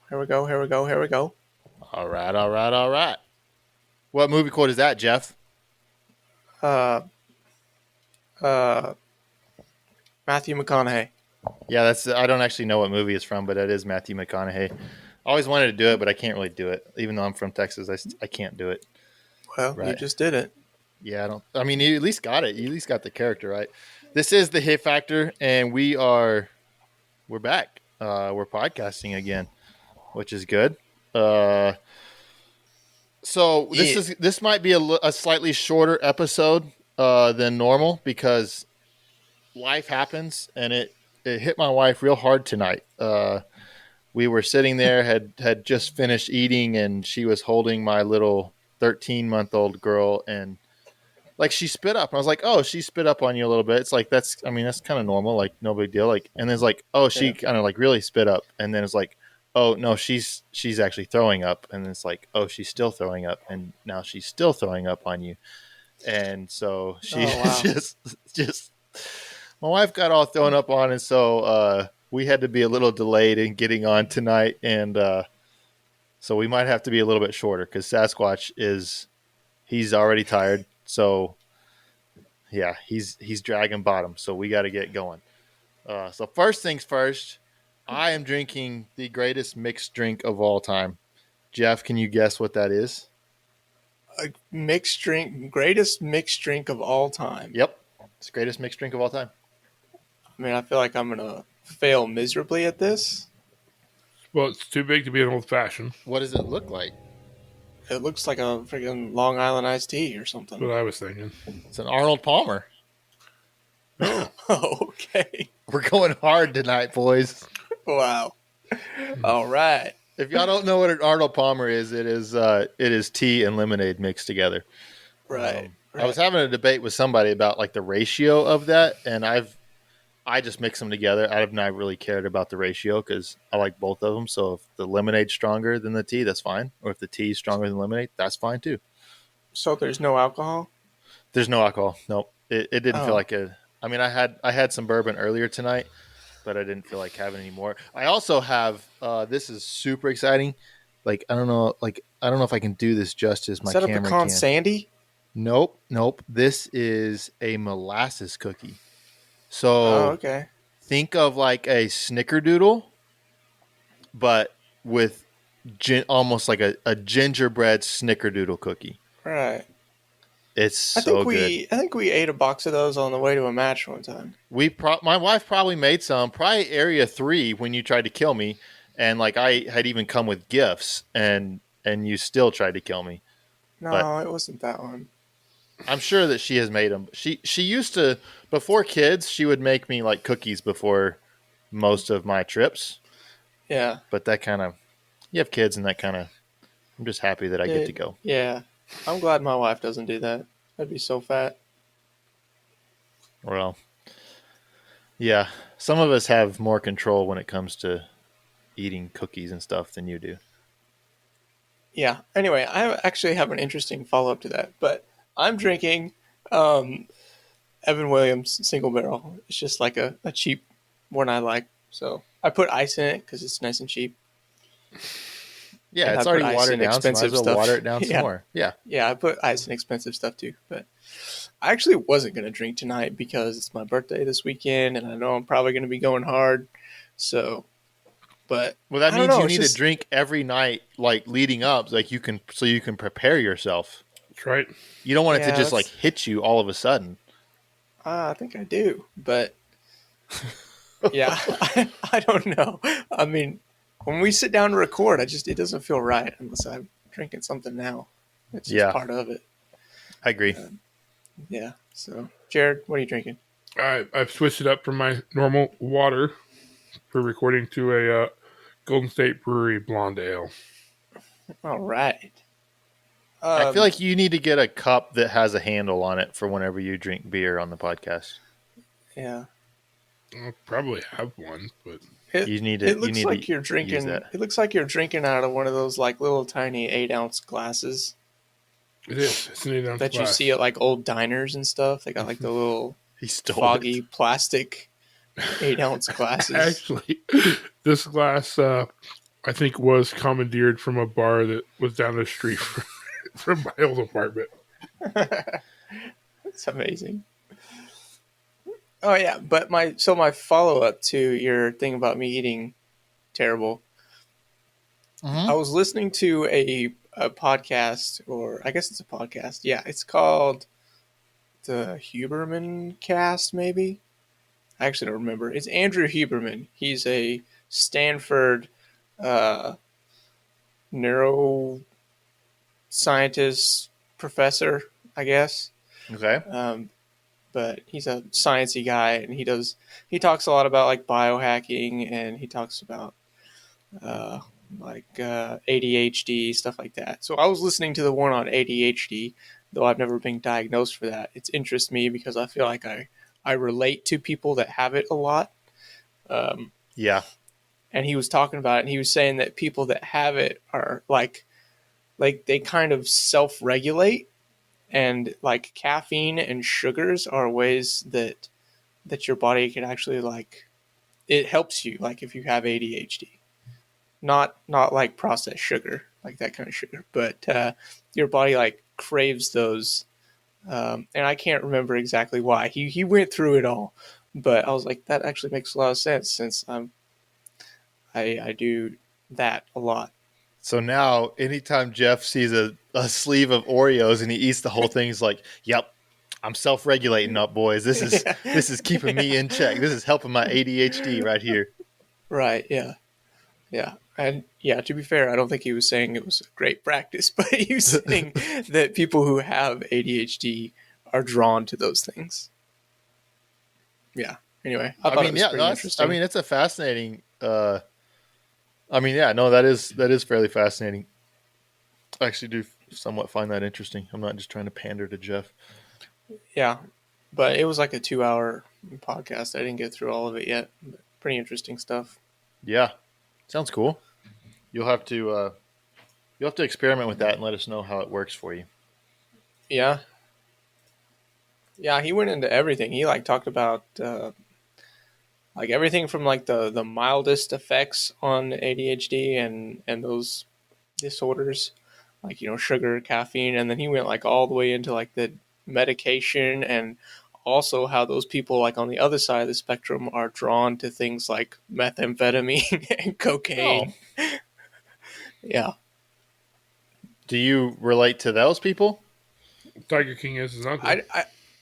Here we go. Here we go. Here we go. All right, all right, all right. What movie quote is that, Jeff? Uh, Matthew McConaughey. Yeah, I don't actually know what movie it's from, but it is Matthew McConaughey. I always wanted to do it, but I can't really do it. Even though I'm from Texas, I can't do it. Well, Right. you just did it. Yeah, I mean, you at least got it. You at least got the character right. This is the Hit Factor, and we're back. We're podcasting again, which is good. So this might be a slightly shorter episode than normal because life happens, and it hit my wife real hard tonight. We were sitting there, had just finished eating, and she was holding my little 13-month-old girl, and like she spit up. I was like, "Oh, she spit up on you a little bit." It's like that's kind of normal, like no big deal. Like, and then it's like, "Oh, she kind of like really spit up," and then it's like, "Oh no, she's actually throwing up," and it's like, "Oh, she's still throwing up," and now she's still throwing up on you, and so she just my wife got all thrown up on, and so we had to be a little delayed in getting on tonight, and so we might have to be a little bit shorter because Sasquatch he's already tired. So, yeah, he's dragging bottom. So we got to get going. So first things first, I am drinking the greatest mixed drink of all time. Jeff, can you guess what that is? A mixed drink, greatest mixed drink of all time. Yep, it's the greatest mixed drink of all time. I mean, I feel like I'm gonna fail miserably at this. Well, it's too big to be an old fashioned. What does it look like? It looks like a freaking Long Island iced tea or something. That's what I was thinking. It's an Arnold Palmer. Oh, okay. We're going hard tonight, boys. Wow. All right. If y'all don't know what an Arnold Palmer is, it is tea and lemonade mixed together. Right. I was having a debate with somebody about like the ratio of that, and I just mix them together. I have not really cared about the ratio because I like both of them. So if the lemonade's stronger than the tea, that's fine. Or if the tea is stronger than lemonade, that's fine too. So there's no alcohol? There's no alcohol. Nope. It didn't feel like it. I mean, I had some bourbon earlier tonight, but I didn't feel like having any more. I also have this is super exciting. Like I don't know if I can do this justice. My is that camera a pecan can. sandy? Nope. This is a molasses cookie. So okay. Think of like a snickerdoodle, but with almost like a gingerbread snickerdoodle cookie. Right. It's so good. I think we ate a box of those on the way to a match one time. My wife probably made some, probably Area 3 when you tried to kill me, and like I had even come with gifts, and you still tried to kill me. No, it wasn't that one. I'm sure that she has made them. She used to, before kids, she would make me like cookies before most of my trips. Yeah. But that kind of, you have kids and that kind of, I'm just happy that I get to go. Yeah. I'm glad my wife doesn't do that. I'd be so fat. Well, yeah. Some of us have more control when it comes to eating cookies and stuff than you do. Yeah. Anyway, I actually have an interesting follow-up to that, but I'm drinking Evan Williams Single Barrel. It's just like a cheap one I like. So I put ice in it because it's nice and cheap. Yeah, and it's already watered down, so might as well water it down some more. Yeah. Yeah, I put ice in expensive stuff too. But I actually wasn't going to drink tonight because it's my birthday this weekend, and I know I'm probably going to be going hard. So, but well, that means you need to drink every night, like leading up, like you can prepare yourself. That's right. You don't want it to just like hit you all of a sudden. I think I do, but yeah, I don't know. I mean, when we sit down to record, it doesn't feel right unless I'm drinking something now. It's just part of it. I agree. Yeah. So, Jared, what are you drinking? I've switched it up from my normal water for recording to a Golden State Brewery Blonde Ale. All right. I feel like you need to get a cup that has a handle on it for whenever you drink beer on the podcast. Yeah. I'll probably have one, but you need to. It looks like you're drinking. It looks like you're drinking out of one of those like little tiny 8-ounce glasses. It is. It's an 8-ounce that glass. You see at like old diners and stuff. They got like the little foggy plastic 8-ounce glasses. Actually, this glass I I think was commandeered from a bar that was down the street from my old apartment. It's amazing. Oh yeah, but my follow up to your thing about me eating terrible. I was listening to a podcast, or I guess it's a podcast. Yeah, it's called the Huberman Cast, maybe. I actually don't remember. It's Andrew Huberman. He's a Stanford uh, neuroscientist professor, I guess. Okay. But he's a sciencey guy, and he talks a lot about like biohacking, and he talks about uh, ADHD, stuff like that. So I was listening to the one on ADHD, though I've never been diagnosed for that. It's interests me because I feel like I relate to people that have it a lot. Yeah. And he was talking about it, and he was saying that people that have it are like they kind of self-regulate, and like caffeine and sugars are ways that your body can actually like it helps you, like if you have ADHD. Not like processed sugar, like that kind of sugar, but your body like craves those. And I can't remember exactly why. He went through it all, but I was like, that actually makes a lot of sense since I do that a lot. So now, anytime Jeff sees a sleeve of Oreos and he eats the whole thing, he's like, "Yep, I'm self-regulating up, boys. This is keeping me in check. This is helping my ADHD right here." Right? Yeah. Yeah. And yeah, to be fair, I don't think he was saying it was a great practice, but he was saying that people who have ADHD are drawn to those things. Yeah. Anyway, I thought it was pretty interesting. it's a fascinating. That is fairly fascinating. I actually do somewhat find that interesting. I'm not just trying to pander to Jeff. Yeah, but it was like a 2-hour podcast. I didn't get through all of it yet. But pretty interesting stuff. Yeah, sounds cool. You'll have to experiment with that and let us know how it works for you. Yeah. Yeah, he went into everything. He like talked about like everything from like the mildest effects on ADHD and those disorders, like sugar, caffeine, and then he went like all the way into like the medication, and also how those people like on the other side of the spectrum are drawn to things like methamphetamine and cocaine. Oh. Yeah. Do you relate to those people? Tiger King is his uncle.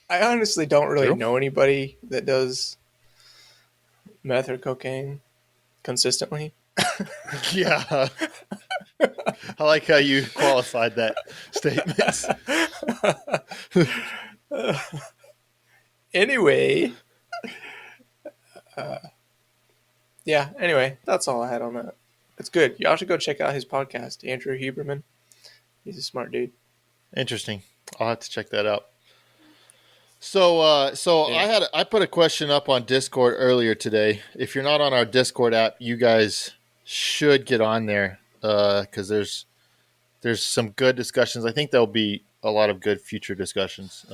I honestly don't really know anybody that does meth or cocaine consistently. Yeah. I like how you qualified that statement. Anyway. Yeah, anyway, that's all I had on that. It's good. Y'all should go check out his podcast, Andrew Huberman. He's a smart dude. Interesting. I'll have to check that out. So yeah. I put a question up on Discord earlier today. If you're not on our Discord app, you guys should get on there because there's some good discussions. I think there'll be a lot of good future discussions.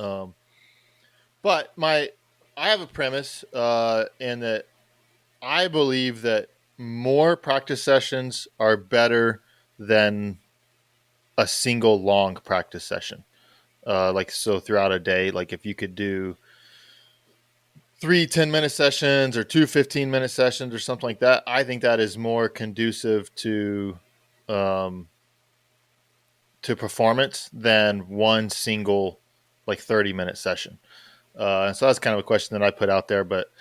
But I have a premise in that I believe that more practice sessions are better than a single long practice session. So throughout a day, like if you could do 3 10-minute sessions or 2 15-minute sessions or something like that, I think that is more conducive to performance than one single 30-minute session. So that's kind of a question that I put out there, but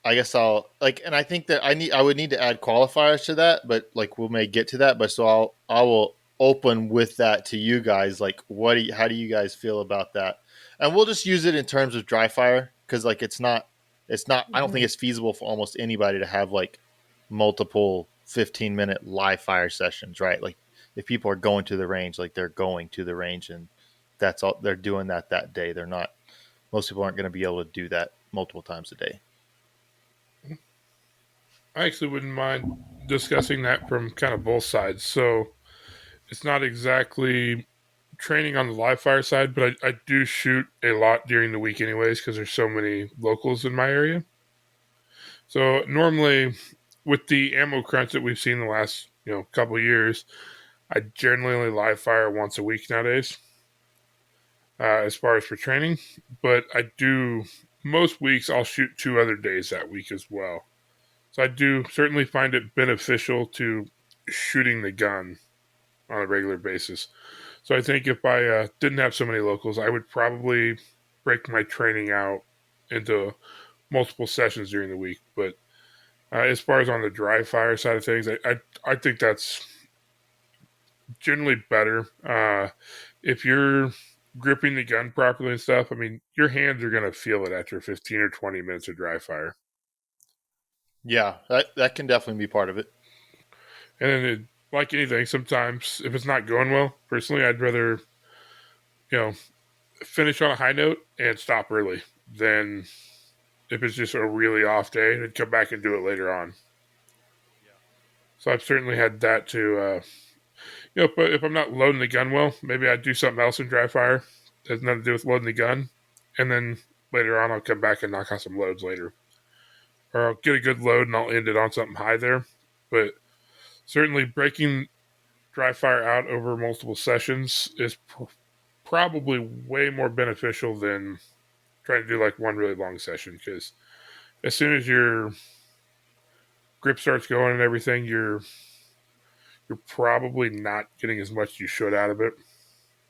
I guess and I think that I would need to add qualifiers to that, but we may get to that. But so I will open with that to you guys. How do you guys feel about that? And we'll just use it in terms of dry fire because it's not. I don't think it's feasible for almost anybody to have multiple 15-minute live fire sessions, right? If people are going to the range, they're going to the range, and that's all they're doing that day. They're not. Most people aren't going to be able to do that multiple times a day. I actually wouldn't mind discussing that from kind of both sides. So it's not exactly training on the live fire side, but I do shoot a lot during the week anyways because there's so many locals in my area. So normally with the ammo crunch that we've seen the last couple of years, I generally only live fire once a week nowadays, as far as for training. But I do most weeks I'll shoot 2 other days that week as well. So I do certainly find it beneficial to shooting the gun on a regular basis. So I think if I didn't have so many locals, I would probably break my training out into multiple sessions during the week. But as far as on the dry fire side of things, I think that's generally better. If you're gripping the gun properly and stuff, I mean, your hands are going to feel it after 15 or 20 minutes of dry fire. Yeah, that can definitely be part of it. And then, like anything, sometimes if it's not going well, personally, I'd rather, finish on a high note and stop early than if it's just a really off day and come back and do it later on. So I've certainly had that to, but if I'm not loading the gun well, maybe I'd do something else in dry fire that has nothing to do with loading the gun. And then later on, I'll come back and knock out some loads later. Or I'll get a good load and I'll end it on something high there. But certainly breaking dry fire out over multiple sessions is probably way more beneficial than trying to do like one really long session, because as soon as your grip starts going and everything, you're probably not getting as much as you should out of it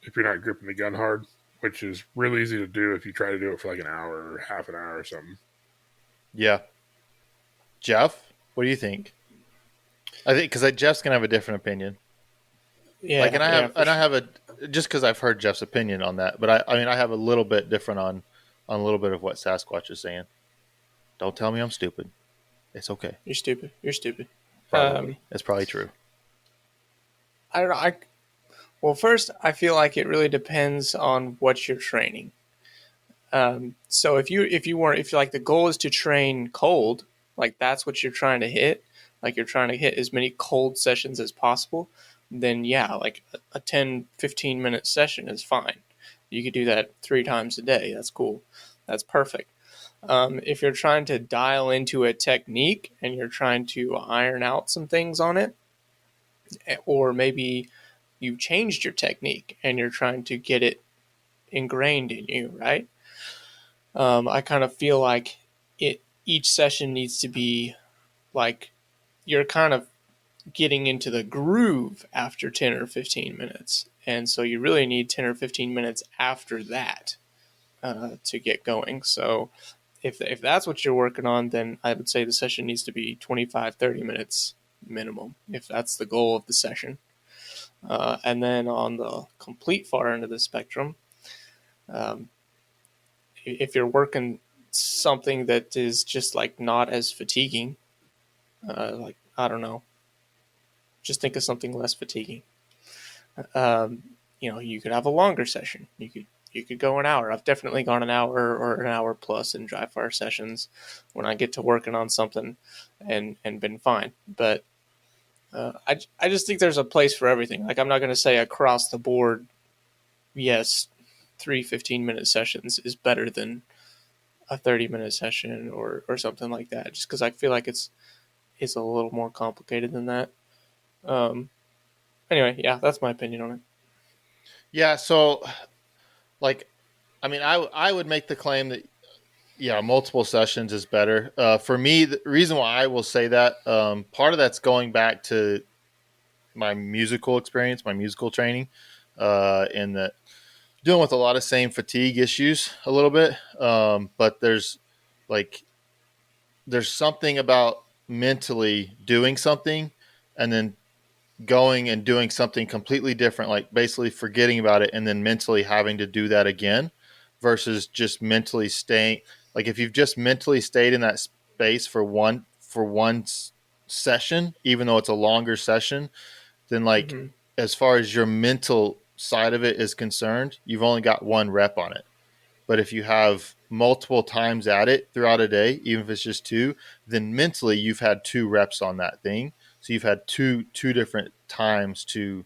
if you're not gripping the gun hard, which is really easy to do if you try to do it for like an hour or half an hour or something. Yeah. Jeff, what do you think? I think because Jeff's gonna have a different opinion. Yeah, like, and I have a just because I've heard Jeff's opinion on that, but I mean I have a little bit different on a little bit of what Sasquatch is saying. Don't tell me I'm stupid. It's okay. You're stupid. You're stupid. Probably. It's probably true. I don't know. Well, first, I feel like it really depends on what you're training. So if like the goal is to train cold, like that's what you're trying to hit, like you're trying to hit as many cold sessions as possible, then yeah, like a 10, 15 minute session is fine. You could do that 3 times a day. That's cool. That's perfect. If you're trying to dial into a technique and you're trying to iron out some things on it, or maybe you've changed your technique and you're trying to get it ingrained in you, right? I kind of feel like each session needs to be like you're kind of getting into the groove after 10 or 15 minutes. And so you really need 10 or 15 minutes after that to get going. So if that's what you're working on, then I would say the session needs to be 25, 30 minutes minimum, if that's the goal of the session. And then on the complete far end of the spectrum, if you're working something that is just like not as fatiguing, like, I don't know, just think of something less fatiguing. You could have a longer session. You could go an hour. I've definitely gone an hour or an hour plus in dry fire sessions when I get to working on something and been fine. But I just think there's a place for everything. Like, I'm not going to say across the board, yes, 3 15-minute sessions is better than a 30-minute session or something like that, just because I feel like it's a little more complicated than that. Anyway, yeah, that's my opinion on it. Yeah, so, like, I mean, I would make the claim that, yeah, multiple sessions is better. For me, the reason why I will say that, part of that's going back to my musical experience, my musical training, in that dealing with a lot of same fatigue issues a little bit. But there's something about mentally doing something and then going and doing something completely different, like basically forgetting about it and then mentally having to do that again versus just mentally staying. Like, if you've just mentally stayed in that space for one session, even though it's a longer session, then as far as your mental side of it is concerned, you've only got 1 rep on it. But if you have multiple times at it throughout a day, even if it's just 2, then mentally you've had 2 reps on that thing. So you've had two different times to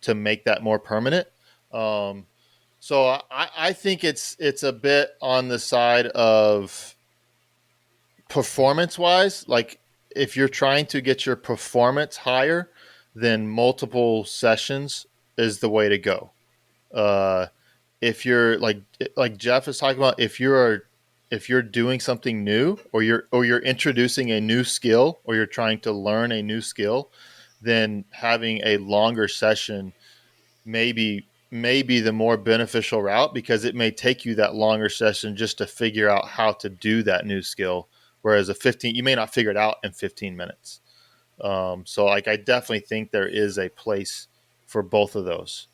make that more permanent. So I think it's a bit on the side of performance wise. Like, if you're trying to get your performance higher, then multiple sessions is the way to go. Uh, if you're like Jeff is talking about, if you're doing something new, or you're introducing a new skill, or you're trying to learn a new skill, then having a longer session may be the more beneficial route, because it may take you that longer session just to figure out how to do that new skill. Whereas you may not figure it out in 15 minutes. So like, I definitely think there is a place for both of those.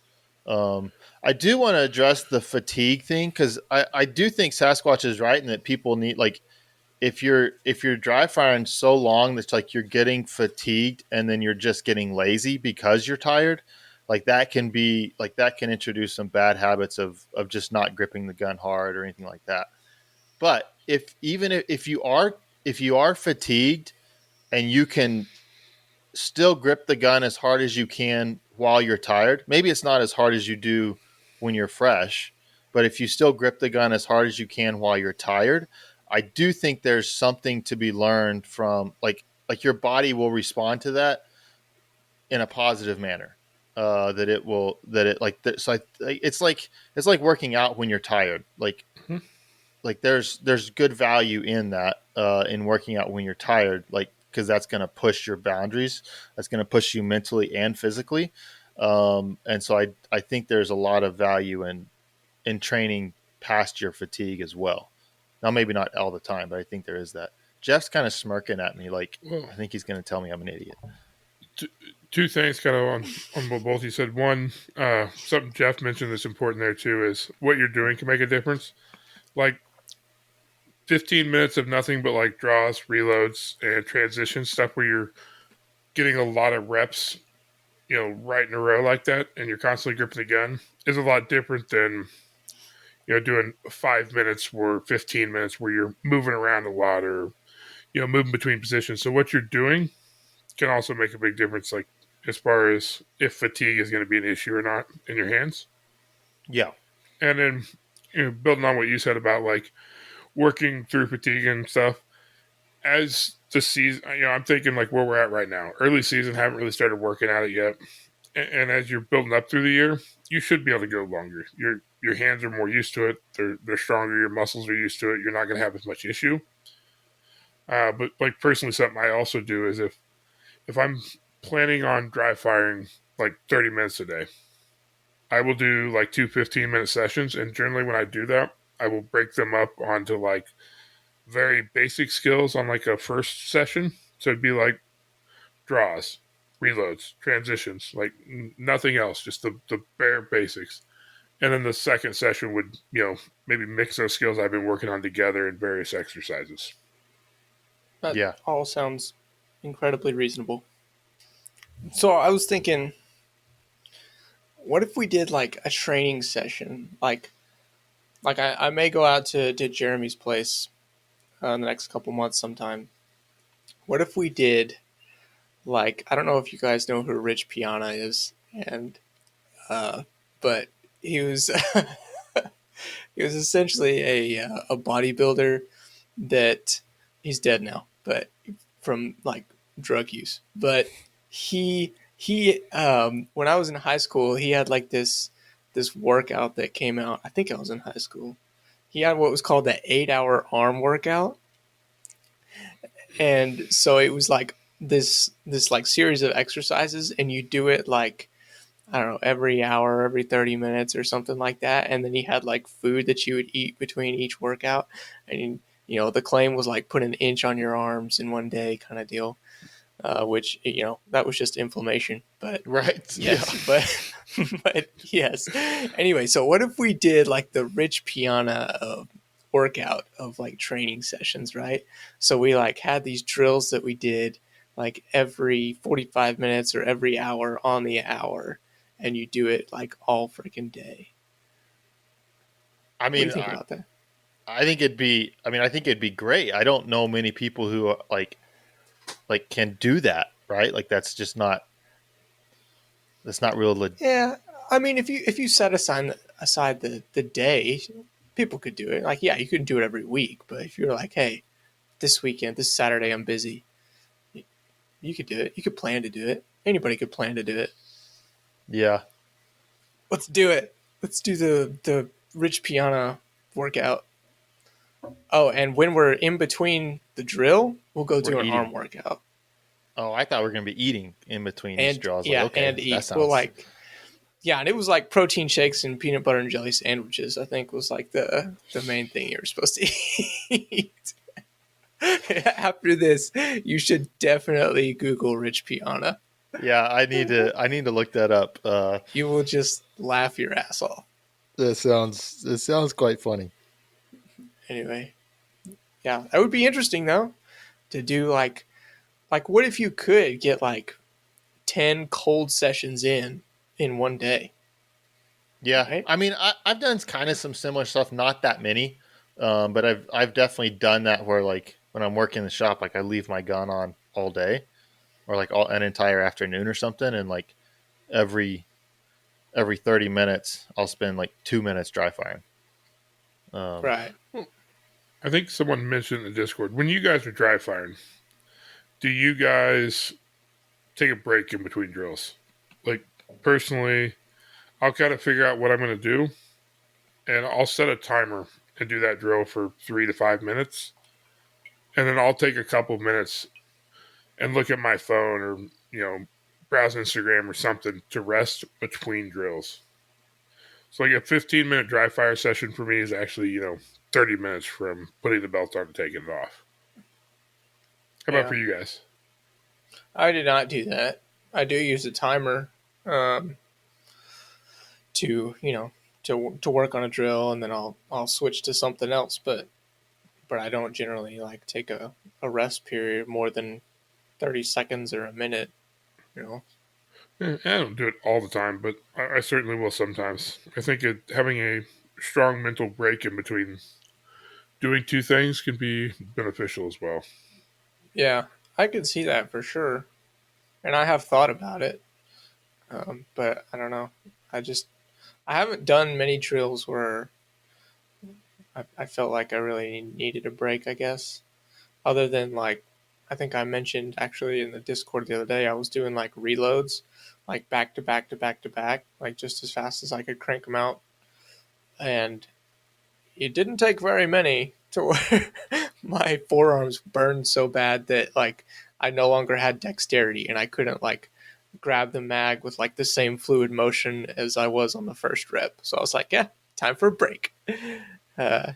I do want to address the fatigue thing, because I do think Sasquatch is right in that people need, like, if you're dry firing so long that's like you're getting fatigued and then you're just getting lazy because you're tired, like that can introduce some bad habits of just not gripping the gun hard or anything like that. But if you are fatigued and you can still grip the gun as hard as you can while you're tired, maybe it's not as hard as you do when you're fresh, but if you still grip the gun as hard as you can while you're tired, I do think there's something to be learned from, like your body will respond to that in a positive manner. That it will that it like so it's like working out when you're tired. Mhm. Like there's good value in that, in working out when you're tired, like, because that's going to push your boundaries, that's going to push you mentally and physically. And so I think there's a lot of value in training past your fatigue as well. Now, maybe not all the time, but I think there is that. Jeff's kind of smirking at me like, Well, I think he's going to tell me I'm an idiot. two things kind of on what both you said. One, something Jeff mentioned that's important there too is what you're doing can make a difference. Like 15 minutes of nothing but like draws, reloads, and transition stuff where you're getting a lot of reps, right in a row like that, and you're constantly gripping the gun is a lot different than, doing 5 minutes or 15 minutes where you're moving around a lot or, moving between positions. So what you're doing can also make a big difference, like as far as if fatigue is going to be an issue or not in your hands. Yeah. And then, building on what you said about like working through fatigue and stuff, as the season, I'm thinking like where we're at right now, early season, haven't really started working at it yet. And as you're building up through the year, you should be able to go longer. Your hands are more used to it. They're stronger. Your muscles are used to it. You're not going to have as much issue. But like personally, something I also do is if I'm planning on dry firing like 30 minutes a day, I will do like 2 15-minute sessions. And generally when I do that, I will break them up onto like very basic skills on like a first session. So it'd be like draws, reloads, transitions, like nothing else, just the bare basics. And then the second session would, maybe mix those skills I've been working on together in various exercises. That Yeah. all sounds incredibly reasonable. So I was thinking, what if we did like a training session? Like I may go out to Jeremy's place in the next couple months sometime. What if we did, like, I don't know if you guys know who Rich Piana is, and but he was he was essentially a bodybuilder that he's dead now, but from like drug use. But he when I was in high school, he had like this workout that came out. I think I was in high school. He had what was called the 8 hour arm workout, and so it was like this like series of exercises, and you do it like, I don't know, every hour, every 30 minutes or something like that. And then he had like food that you would eat between each workout. And, the claim was like put an inch on your arms in one day kind of deal, which, that was just inflammation. But Right. yes, Yeah. but yes. Anyway, so what if we did like the Rich Piana workout of like training sessions, right? So we like had these drills that we did like every 45 minutes or every hour on the hour, and you do it like all freaking day. I What do mean, you think about that? I think it'd be great. I don't know many people who can do that, right? Like that's not real. Yeah, I mean, if you set aside the day, people could do it. Like, yeah, you couldn't do it every week, but if you're like, hey, this weekend, this Saturday, I'm busy, You could do it. You could plan to do it. Anybody could plan to do it. Yeah. Let's do it. Let's do the Rich Piana workout. Oh, and when we're in between the drill, we'll go do an arm workout. Oh, I thought we were going to be eating in between each drill. I was like, okay, and eat. that sounds... We'll like, yeah, and it was like protein shakes and peanut butter and jelly sandwiches. I think was like the main thing you were supposed to eat. After this, you should definitely Google Rich Piana. Yeah, I need to look that up. You will just laugh your ass off. It sounds quite funny. Anyway, yeah, that would be interesting though, to do like what if you could get like 10 cold sessions in one day? Yeah, right? I mean, I've done kind of some similar stuff, not that many, but I've definitely done that where like when I'm working in the shop, like I leave my gun on all day, or like an entire afternoon or something, and like every 30 minutes I'll spend like 2 minutes dry firing. Right. I think someone mentioned in the Discord, when you guys are dry firing, do you guys take a break in between drills? Like, personally, I'll kind of figure out what I'm going to do, and I'll set a timer and do that drill for 3 to 5 minutes. And then I'll take a couple minutes and look at my phone or, browse Instagram or something to rest between drills. So like a 15-minute dry fire session for me is actually, 30 minutes from putting the belt on and taking it off. How about for you guys? I did not do that. I do use a timer to work on a drill, and then I'll switch to something else. But I don't generally like take a rest period more than 30 seconds or a minute. I don't do it all the time, but I certainly will sometimes. I think having a strong mental break in between doing two things can be beneficial as well. Yeah, I could see that for sure. And I have thought about it. But I don't know. I haven't done many drills where I felt like I really needed a break, I guess. Other than like, I think I mentioned actually in the Discord the other day, I was doing like reloads, like back to back to back to back, like just as fast as I could crank them out. And it didn't take very many to where my forearms burned so bad that like I no longer had dexterity and I couldn't like grab the mag with like the same fluid motion as I was on the first rep. So I was like, yeah, time for a break. That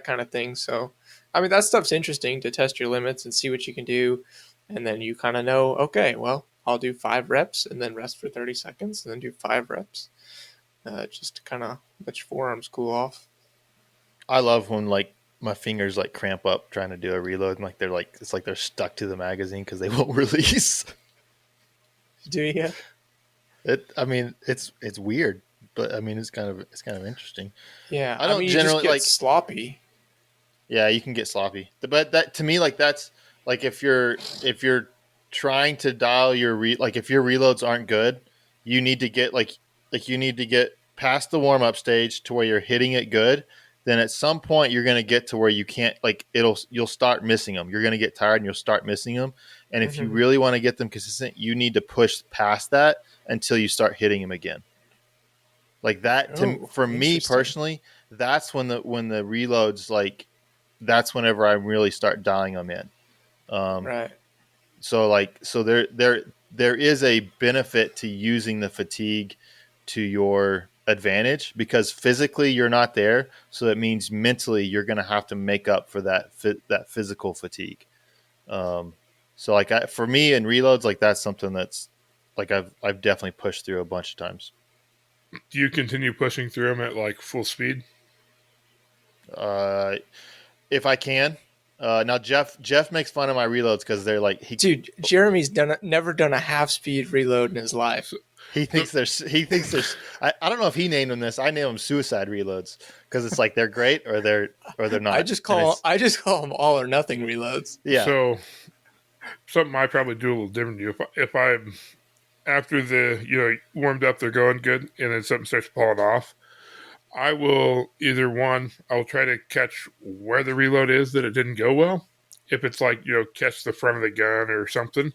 kind of thing. So, I mean, that stuff's interesting to test your limits and see what you can do. And then you kind of know, okay, well, I'll do 5 reps and then rest for 30 seconds and then do 5 reps. Just to kind of let your forearms cool off. I love when like my fingers like cramp up trying to do a reload, and like it's like they're stuck to the magazine because they won't release. Do you? I mean, it's weird, but I mean, it's kind of interesting. Yeah, I don't you generally just get like sloppy. Yeah, you can get sloppy, but that to me, like that's like if you're trying to dial your like if your reloads aren't good, you need to get like you need to get past the warm up stage to where you're hitting it good. Then at some point you're going to get to where you can't like you'll start missing them. You're going to get tired and you'll start missing them. And if you really want to get them consistent, you need to push past that until you start hitting them again. Like that for me personally, that's when the reloads like that's whenever I really start dialing them in. Right. So there is a benefit to using the fatigue to your advantage because physically you're not there. So that means mentally you're going to have to make up for that physical fatigue. So like for me in reloads, like that's something that's like I've definitely pushed through a bunch of times. Do you continue pushing through them at like full speed? If I can. Now Jeff makes fun of my reloads because they're like dude. Jeremy's never done a half speed reload in his life. He thinks there's. I don't know if he named them this. I name them suicide reloads because it's like they're great or they're not. I just call them all or nothing reloads. Yeah. So something I probably do a little different to you. If I'm after the warmed up, they're going good, and then something starts falling off. I will I will try to catch where the reload is that it didn't go well, if it's like, catch the front of the gun or something,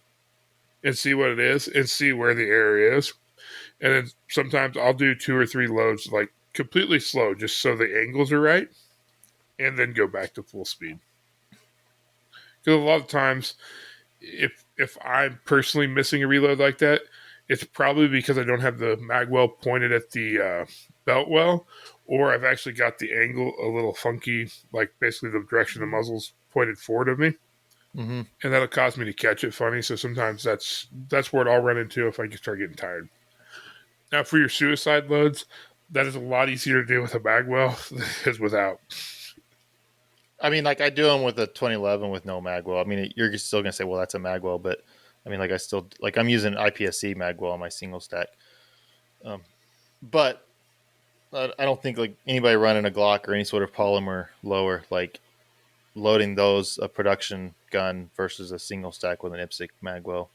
and see what it is and see where the area is. And then sometimes I'll do 2 or 3 loads like completely slow just so the angles are right, and then go back to full speed. Because a lot of times, if I'm personally missing a reload like that, it's probably because I don't have the mag well pointed at the belt well, or I've actually got the angle a little funky, like basically the direction the muzzle's pointed forward of me. Mm-hmm. And that'll cause me to catch it funny. So sometimes that's where I'll run into if I start getting tired. Now, for your suicide loads, that is a lot easier to do with a magwell than it is without. I mean, like I do them with a 2011 with no magwell. I mean, you're still gonna say, well, that's a magwell, but I mean, like I still like I'm using IPSC magwell on my single stack. But I don't think like anybody running a Glock or any sort of polymer lower, like loading those a production gun versus a single stack with an IPSC magwell,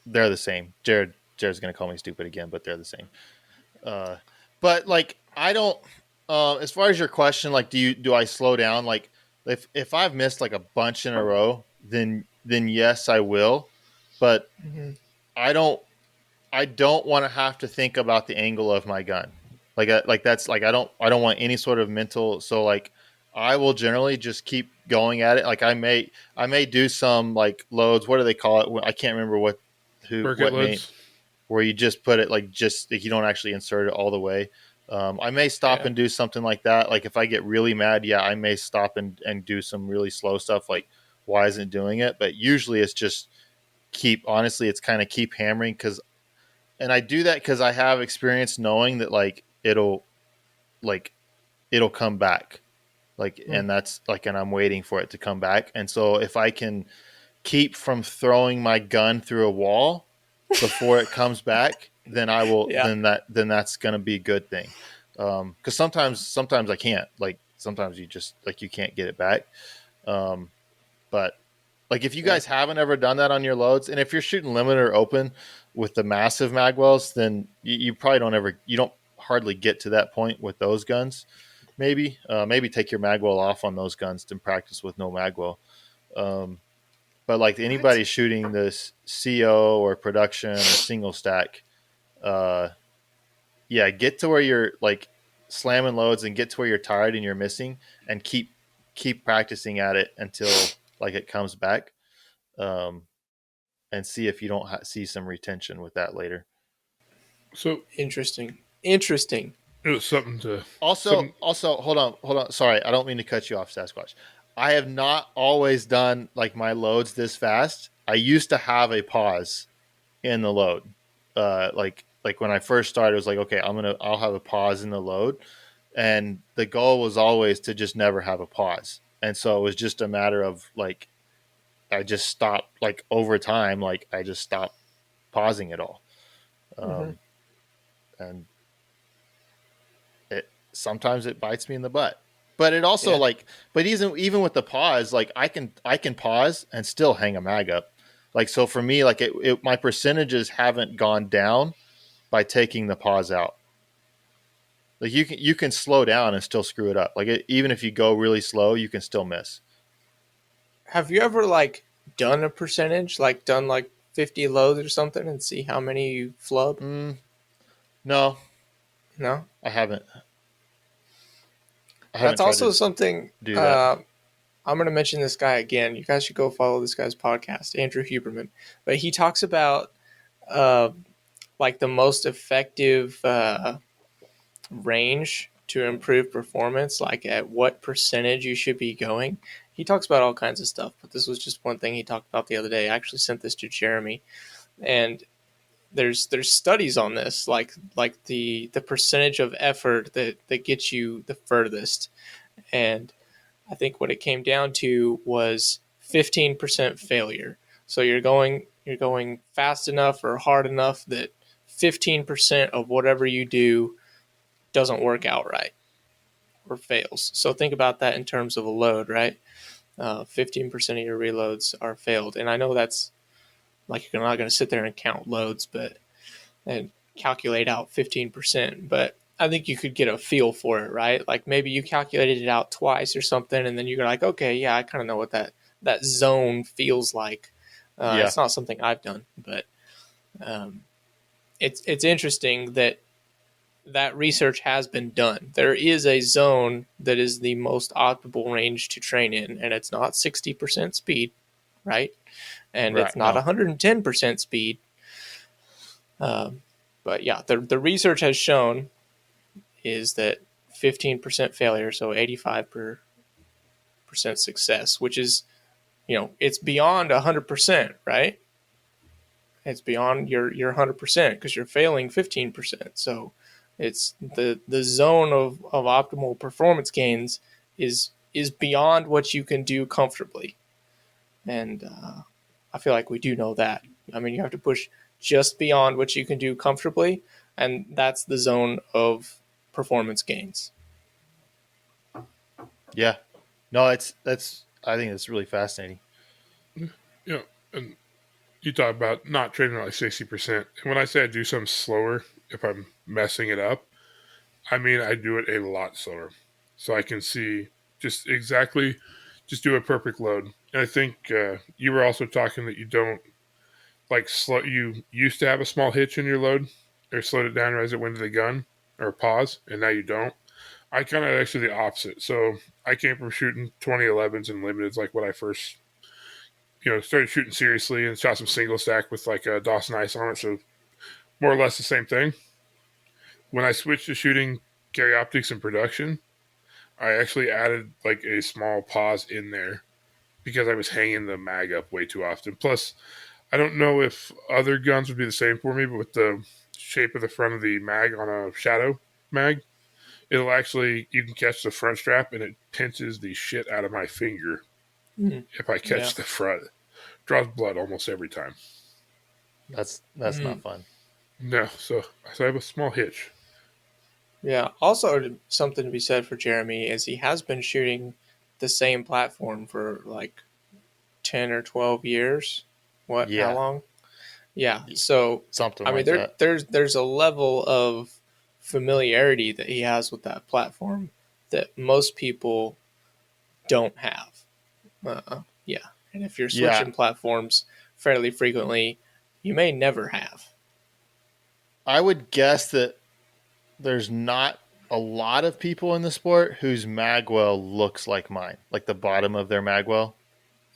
they're the same. Jared's gonna call me stupid again, but they're the same. But like I don't. As far as your question, like, do I slow down? Like, if I've missed like a bunch in a row, then yes, I will. But Mm-hmm. I don't want to have to think about the angle of my gun. Like that's like I don't want any sort of mental. So like I will generally just keep going at it. Like I may do some like loads. What do they call it? I can't remember what Burkett name, loads. where you just put it like you don't actually insert it all the way. I may stop and do something like that. Like if I get really mad, yeah, I may stop and do some really slow stuff. Like why isn't it doing it? But usually it's just it's kind of keep hammering and I do that because I have experience knowing that like it'll come back. Like, and that's like, and I'm waiting for it to come back. And so if I can keep from throwing my gun through a wall before it comes back, then I will. Yeah. Then that's going to be a good thing. Because sometimes I can't. Like sometimes you just like you can't get it back. But like if you guys haven't ever done that on your loads, and if you're shooting limited or open with the massive magwells, then you probably don't hardly get to that point with those guns. Maybe take your magwell off on those guns and practice with no magwell. But like anybody shooting this CO or production or single stack, get to where you're like slamming loads and get to where you're tired and you're missing, and keep practicing at it until like it comes back, and see if you don't see some retention with that later. So Interesting. it was something to Also, hold on. Sorry, I don't mean to cut you off, Sasquatch. I have not always done like my loads this fast. I used to have a pause in the load. Like when I first started, it was like, okay, I'll have a pause in the load. And the goal was always to just never have a pause. And so it was just a matter of like, I just stopped like over time, like I just stopped pausing it all. And sometimes it bites me in the butt, but it also but even with the pause, like I can pause and still hang a mag up. Like, so for me, like my percentages haven't gone down by taking the pause out. Like you can slow down and still screw it up. Like even if you go really slow, you can still miss. Have you ever like done a percentage, like done like 50 loads or something and see how many you flub? No, I haven't. That's also something. Do that. I'm going to mention this guy again. You guys should go follow this guy's podcast, Andrew Huberman. But he talks about like the most effective range to improve performance, like at what percentage you should be going. He talks about all kinds of stuff, but this was just one thing he talked about the other day. I actually sent this to Jeremy, and there's studies on this, like the percentage of effort that gets you the furthest. And I think what it came down to was 15% failure. So you're going fast enough or hard enough that 15% of whatever you do doesn't work out right or fails. So think about that in terms of a load, right? 15% of your reloads are failed. And I know that's like, you're not going to sit there and count loads, and calculate out 15%. But I think you could get a feel for it, right? Like maybe you calculated it out twice or something, and then you're like, okay, yeah, I kind of know what that zone feels like. Yeah. It's not something I've done, but um, it's interesting that research has been done. There is a zone that is the most optimal range to train in, and it's not 60% speed, right? And it's Right. not No. 110% speed. But yeah, the research has shown is that 15% failure, so 85% success, which is, it's beyond 100%, right? It's beyond your 100% because you're failing 15%. So it's the zone of optimal performance gains is beyond what you can do comfortably. And I feel like we do know that. I mean, you have to push just beyond what you can do comfortably, and that's the zone of performance gains. Yeah. No, that's I think it's really fascinating. And you talk about not training like 60%. And when I say I do something slower, if I'm messing it up, I mean I do it a lot slower. So I can see just exactly, just do a perfect load. And I think you were also talking that you don't like slow. You used to have a small hitch in your load, or slowed it down as it went to the gun, or pause, and now you don't. I kind of actually the opposite. So I came from shooting 2011s and limiteds, like when I first, started shooting seriously and shot some single stack with like a Dawson ice on it. So more or less the same thing. When I switched to shooting Gary optics in production, I actually added like a small pause in there because I was hanging the mag up way too often. Plus, I don't know if other guns would be the same for me, but with the shape of the front of the mag on a shadow mag, it'll actually, you can catch the front strap and it pinches the shit out of my finger if I Yeah. catch the front. Draws blood almost every time. That's not Mm. fun. No, so I have a small hitch. Yeah. Also, something to be said for Jeremy is he has been shooting the same platform for like 10 or 12 years. What? How Yeah. long? Yeah. So, Something I mean, like that. there's a level of familiarity that he has with that platform that most people don't have. Yeah. And if you're Yeah. switching platforms fairly frequently, you may never have. I would guess that there's not a lot of people in the sport whose magwell looks like mine, like the bottom of their magwell.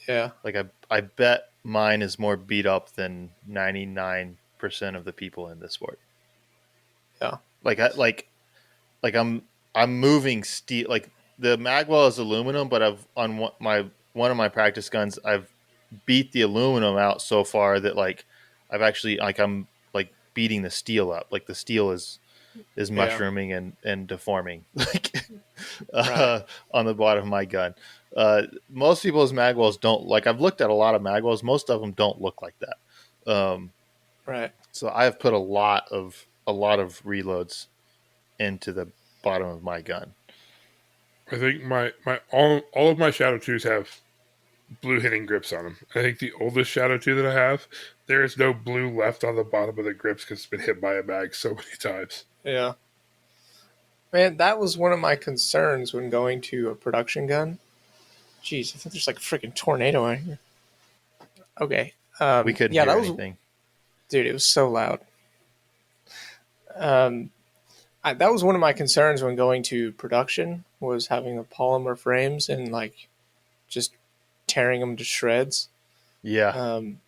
Yeah. Like I bet mine is more beat up than 99% of the people in this sport. Yeah. Like I'm moving steel. Like the magwell is aluminum, but I've on one of my practice guns, I've beat the aluminum out so far that like I've actually like I'm like beating the steel up. Like the steel is Yeah. mushrooming and deforming like Right. on the bottom of my gun. Most people's magwells don't like. I've looked at a lot of magwells. Most of them don't look like that. Right. So I have put a lot of reloads into the bottom of my gun. I think my all of my Shadow 2s have blue hitting grips on them. I think the oldest Shadow 2 that I have, there is no blue left on the bottom of the grips because it's been hit by a mag so many times. Yeah. Man, that was one of my concerns when going to a production gun. Jeez, I think there's like a freaking tornado out here. Okay. We couldn't Yeah, hear that was, anything. dude, it was so loud. Um, that was one of my concerns when going to production was having the polymer frames and like just tearing them to shreds. Yeah. Um,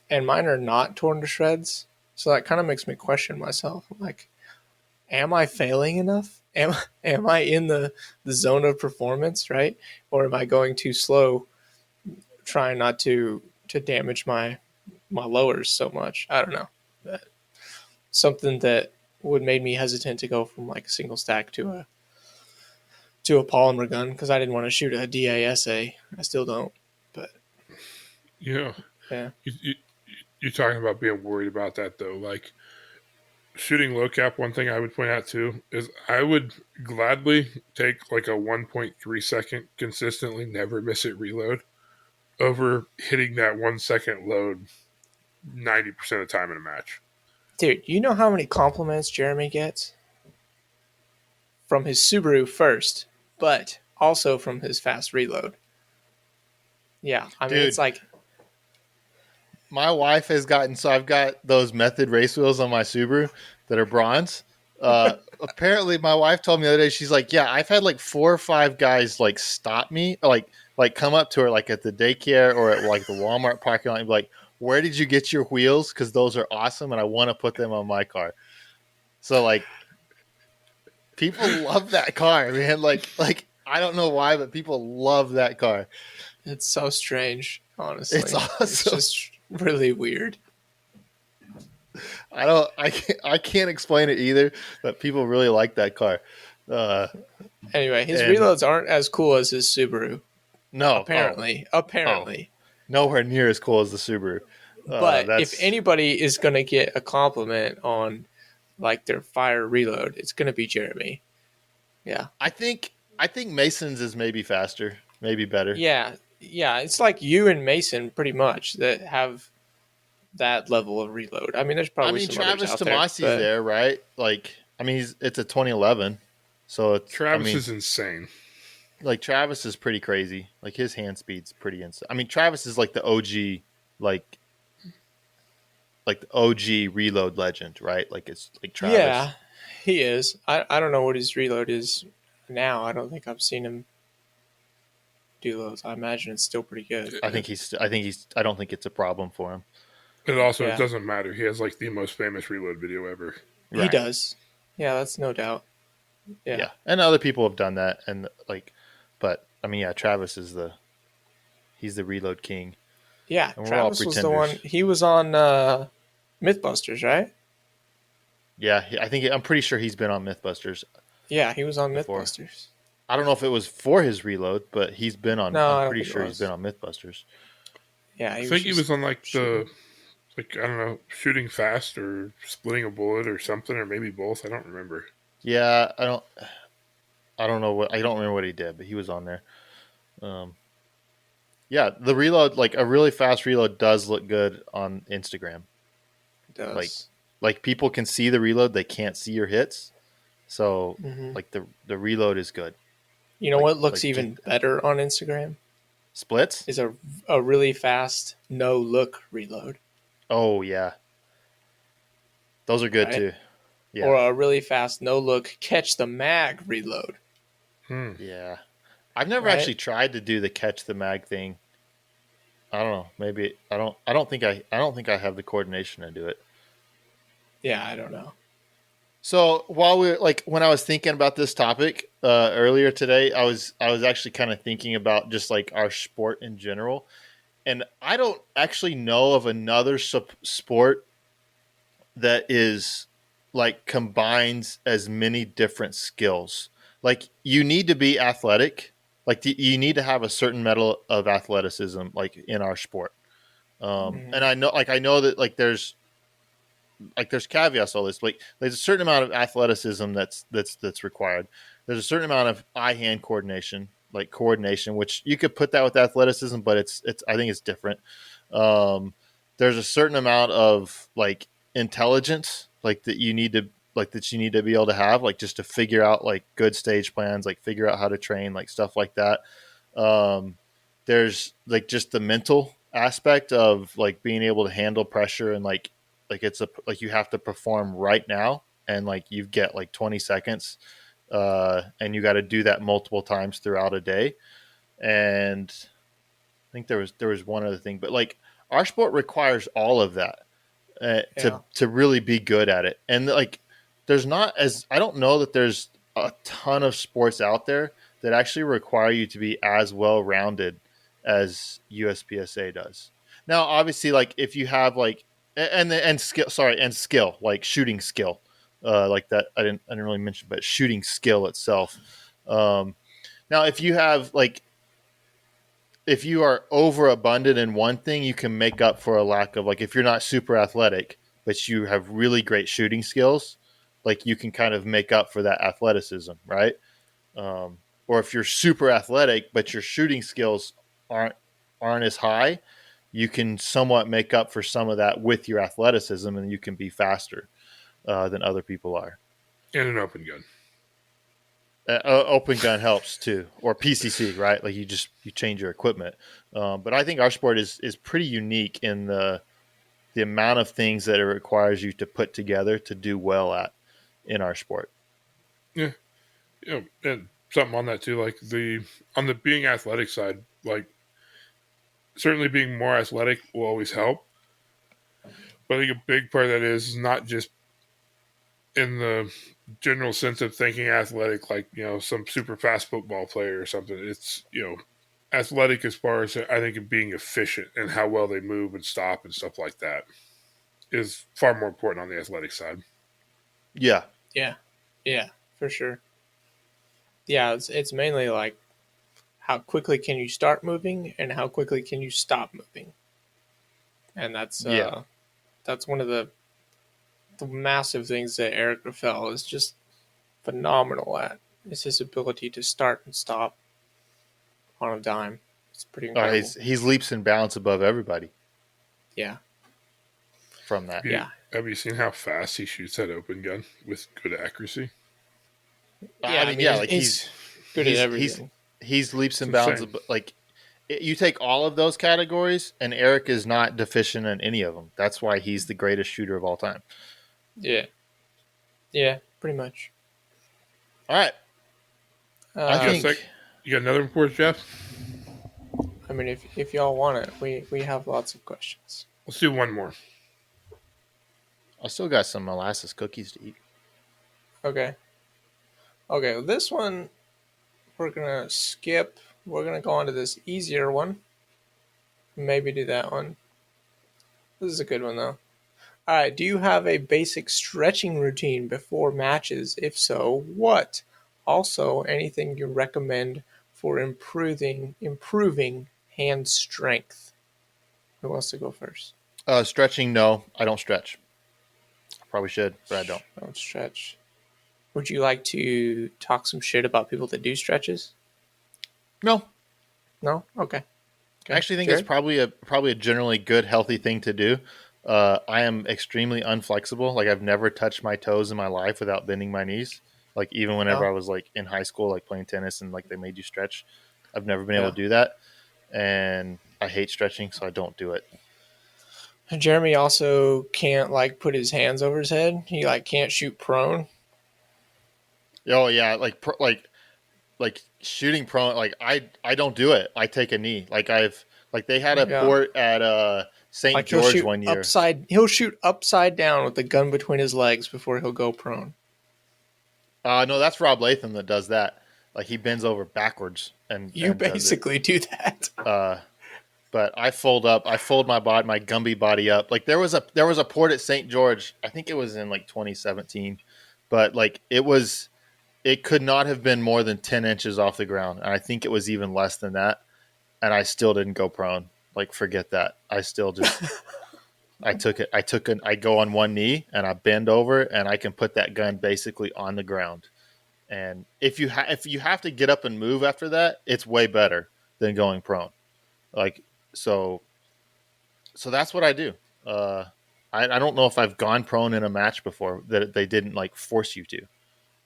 and mine are not torn to shreds. So that kind of makes me question myself. Like, am I failing enough? Am I in the zone of performance, right? Or am I going too slow, trying not to damage my lowers so much? I don't know. Something that would made me hesitant to go from like a single stack to a polymer gun because I didn't want to shoot a DASA. I still don't. But Yeah, yeah, you're talking about being worried about that though. Like shooting low cap, one thing I would point out too is I would gladly take like a 1.3 second consistently never miss it reload over hitting that 1 second load 90% of the time in a match. dude, you know how many compliments Jeremy gets? from his Subaru first, but also from his fast reload. Yeah, I mean, it's Dude, like, my wife has gotten, so I've got those method race wheels on my Subaru that are bronze. Apparently my wife told me the other day, she's like, yeah, I've had like 4 or 5 guys like stop me, like come up to her like at the daycare or at like the Walmart parking lot and be like, where did you get your wheels? Because those are awesome and I want to put them on my car. So like people love that car, man. Like I don't know why, but people love that car. it's so strange, It's honestly. It's awesome. just really weird. I can't explain it either, but people really like that car. Uh, Anyway, his and reloads aren't as cool as his Subaru. no, Apparently. oh, Apparently. nowhere near as cool as the Subaru. But if That's anybody is going to get a compliment on like their fire reload, it's going to be Jeremy. Yeah. I think Mason's is maybe faster, maybe better. Yeah. Yeah. It's like you and Mason pretty much that have that level of reload. I mean, there's I probably mean, some others Travis out there. Tomasi's there, right? Like, I mean, it's a 2011, so it's. Travis I mean, is insane. like Travis is pretty crazy. Like his hand speed's pretty insane. I mean, Travis is like the OG, like the OG reload legend, right? Like it's like Travis. Yeah, he is. I don't know what his reload is now. I don't think I've seen him do those. I imagine it's still pretty good. I think he's. I don't think it's a problem for him. And also, Yeah. it doesn't matter. He has like the most famous reload video ever. He Right. does. Yeah, that's no doubt. Yeah, and other people have done that, and like, but I mean, yeah, Travis is he's the reload king. Yeah, And we're all Travis was the one. pretenders. He was on MythBusters, right? Yeah, I'm pretty sure he's been on MythBusters. Yeah, he was on Before. MythBusters. I don't know if it was for his reload, but he's been on. No, I I'm don't pretty think it sure was. he's been on MythBusters. Yeah, I think he was just on like shooting. I don't know, shooting fast or splitting a bullet or something, or maybe both. I don't remember. Yeah, I don't know I don't remember what he did, but he was on there. Yeah, the reload, like a really fast reload, does look good on Instagram. It does. Like people can see the reload, they can't see your hits. So Mhm. like the reload is good. You know like- what looks like even better on Instagram Splits? is a really fast no look reload, Oh yeah, those are good Right? too. Yeah, or a really fast no look catch the mag reload. yeah. I've never Right? actually tried to do the catch the mag thing. I don't know. Maybe I don't. I don't think I have the coordination to do it. Yeah, I don't know. So while when I was thinking about this topic earlier today, I was actually kind of thinking about just like our sport in general, and I don't actually know of another sport that is like combines as many different skills. Like you need to be athletic. Like you need to have a certain level of athleticism, like in our sport. And I know that like there's caveats to all this. Like there's a certain amount of athleticism that's required. There's a certain amount of eye-hand coordination, which you could put that with athleticism, but it's I think it's different. There's a certain amount of like intelligence, that you need to be able to have, like just to figure out like good stage plans, like figure out how to train, like stuff like that. There's like just the mental aspect of like being able to handle pressure and like it's you have to perform right now, and like you get like 20 seconds, and you got to do that multiple times throughout a day. And I think there was one other thing, but like our sport requires all of that to really be good at it. And like I don't know that there's a ton of sports out there that actually require you to be as well rounded as USPSA does. Now, obviously, like if you have like and skill, like shooting skill, like that I didn't really mention, but shooting skill itself. Now, if you have like if you are overabundant in one thing, you can make up for a lack of, like, if you're not super athletic, but you have really great shooting skills, like you can kind of make up for that athleticism, right? Or if you're super athletic, but your shooting skills aren't as high, you can somewhat make up for some of that with your athleticism, and you can be faster than other people are. And an open gun. Open gun helps too, or PCC, right? Like you change your equipment. But I think our sport is pretty unique in the amount of things that it requires you to put together to do well at in our sport. Yeah, and something on that too, like on the being athletic side, like certainly being more athletic will always help. But I think a big part of that is not just in the general sense of thinking athletic, like some super fast football player or something. It's athletic as far as I think of being efficient and how well they move and stop and stuff like that is far more important on the athletic side. Yeah, Yeah, for sure. Yeah, it's mainly like how quickly can you start moving and how quickly can you stop moving, and yeah. that's one of the massive things that Eric Raffel is just phenomenal at. Is his ability to start and stop on a dime. It's pretty incredible. He's leaps and bounds above everybody Yeah, from that. yeah, Have you seen how fast he shoots that open gun with good accuracy? yeah. I I mean, mean, yeah, like he's good at everything. he's leaps It's and bounds. insane. Like you take all of those categories, and Eric is not deficient in any of them. That's why he's the greatest shooter of all time. Yeah, yeah, pretty much. All right, I Uh, think You got another one for us, Jeff? I mean, if y'all want it, we have lots of questions. Let's do one more. I still got some molasses cookies to eat. Okay. Okay, well, this one we're gonna skip. We're gonna go on to this easier one. Maybe do that one. This is a good one though. All right. Do you have a basic stretching routine before matches? If so, what? Also, anything you recommend for improving hand strength? Who wants to go first? Stretching, no, I don't stretch. I probably should, but I don't. Don't stretch. Would you like to talk some shit about people that do stretches? No, No? Okay. I Okay. actually think it's Jared? probably a generally good, healthy thing to do. I am extremely unflexible. Like I've never touched my toes in my life without bending my knees. Like even whenever No? I was like in high school, like playing tennis and like they made you stretch, I've never been able Yeah. to do that, and I hate stretching, so I don't do it. Jeremy also can't like put his hands over his head. He like can't shoot prone. Oh yeah, like shooting prone. Like I don't do it. I take a knee. Like they had a Yeah. port at St. Like he'll George shoot one year. he'll shoot upside down with the gun between his legs before he'll go prone. No, that's Rob Latham that does that. Like he bends over backwards You and does it. basically do that. But I fold my body, my Gumby body up. Like there was a port at St. George. I think it was in like 2017, but like it could not have been more than 10 inches off the ground, and I think it was even less than that. And I still didn't go prone. Like forget that. I still just I took it. I go on one knee and I bend over and I can put that gun basically on the ground. And if you have to get up and move after that, it's way better than going prone. Like so so that's what I do. I don't know if I've gone prone in a match before that they didn't like force you to.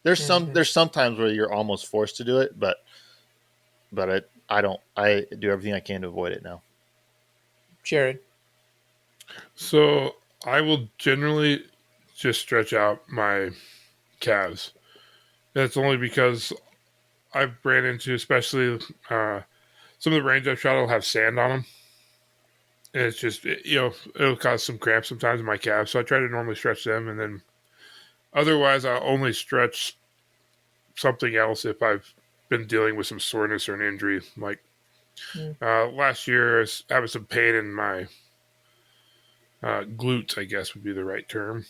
Mm-hmm. There's some times where you're almost forced to do it, but I don't. I do everything I can to avoid it now. Jared. So I will generally just stretch out my calves. That's only because I've ran into, especially some of the range I've shot will have sand on them. And it's just, it'll cause some cramps sometimes in my calves. So I try to normally stretch them. And then otherwise, I'll only stretch something else if I've been dealing with some soreness or an injury. Like last year, I was having some pain in my glutes, I guess would be the right term.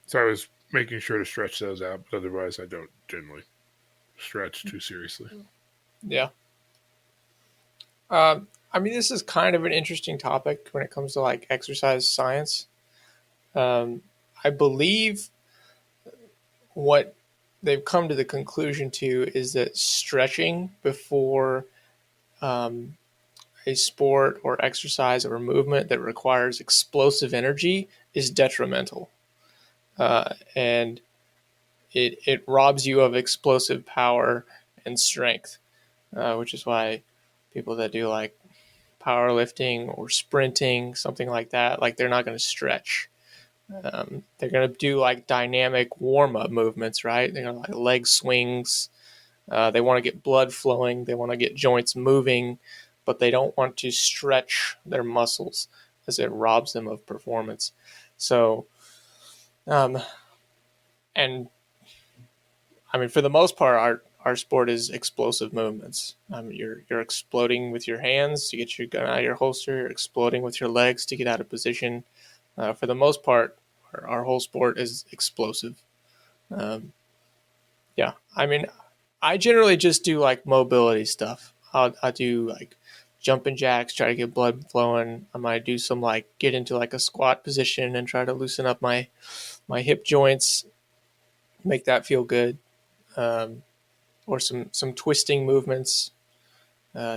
So I was making sure to stretch those out. But otherwise, I don't generally stretch too seriously. Yeah. I mean, this is kind of an interesting topic when it comes to like exercise science. I believe what they've come to the conclusion to is that stretching before um, a sport or exercise or movement that requires explosive energy is detrimental. And it robs you of explosive power and strength, which is why people that do like powerlifting or sprinting, something like that, like they're not going to stretch. They're going to do like dynamic warm up movements, right? They're going to like leg swings. They want to get blood flowing. They want to get joints moving, but they don't want to stretch their muscles as it robs them of performance. So, and I mean, for the most part, our sport is explosive movements. You're exploding with your hands to get your gun out of your holster. You're exploding with your legs to get out of position. For the most part, our whole sport is explosive. Yeah, I mean, I generally just do like mobility stuff. I do like jumping jacks, try to get blood flowing. I might do some like get into like a squat position and try to loosen up my hip joints, make that feel good. Or some twisting movements.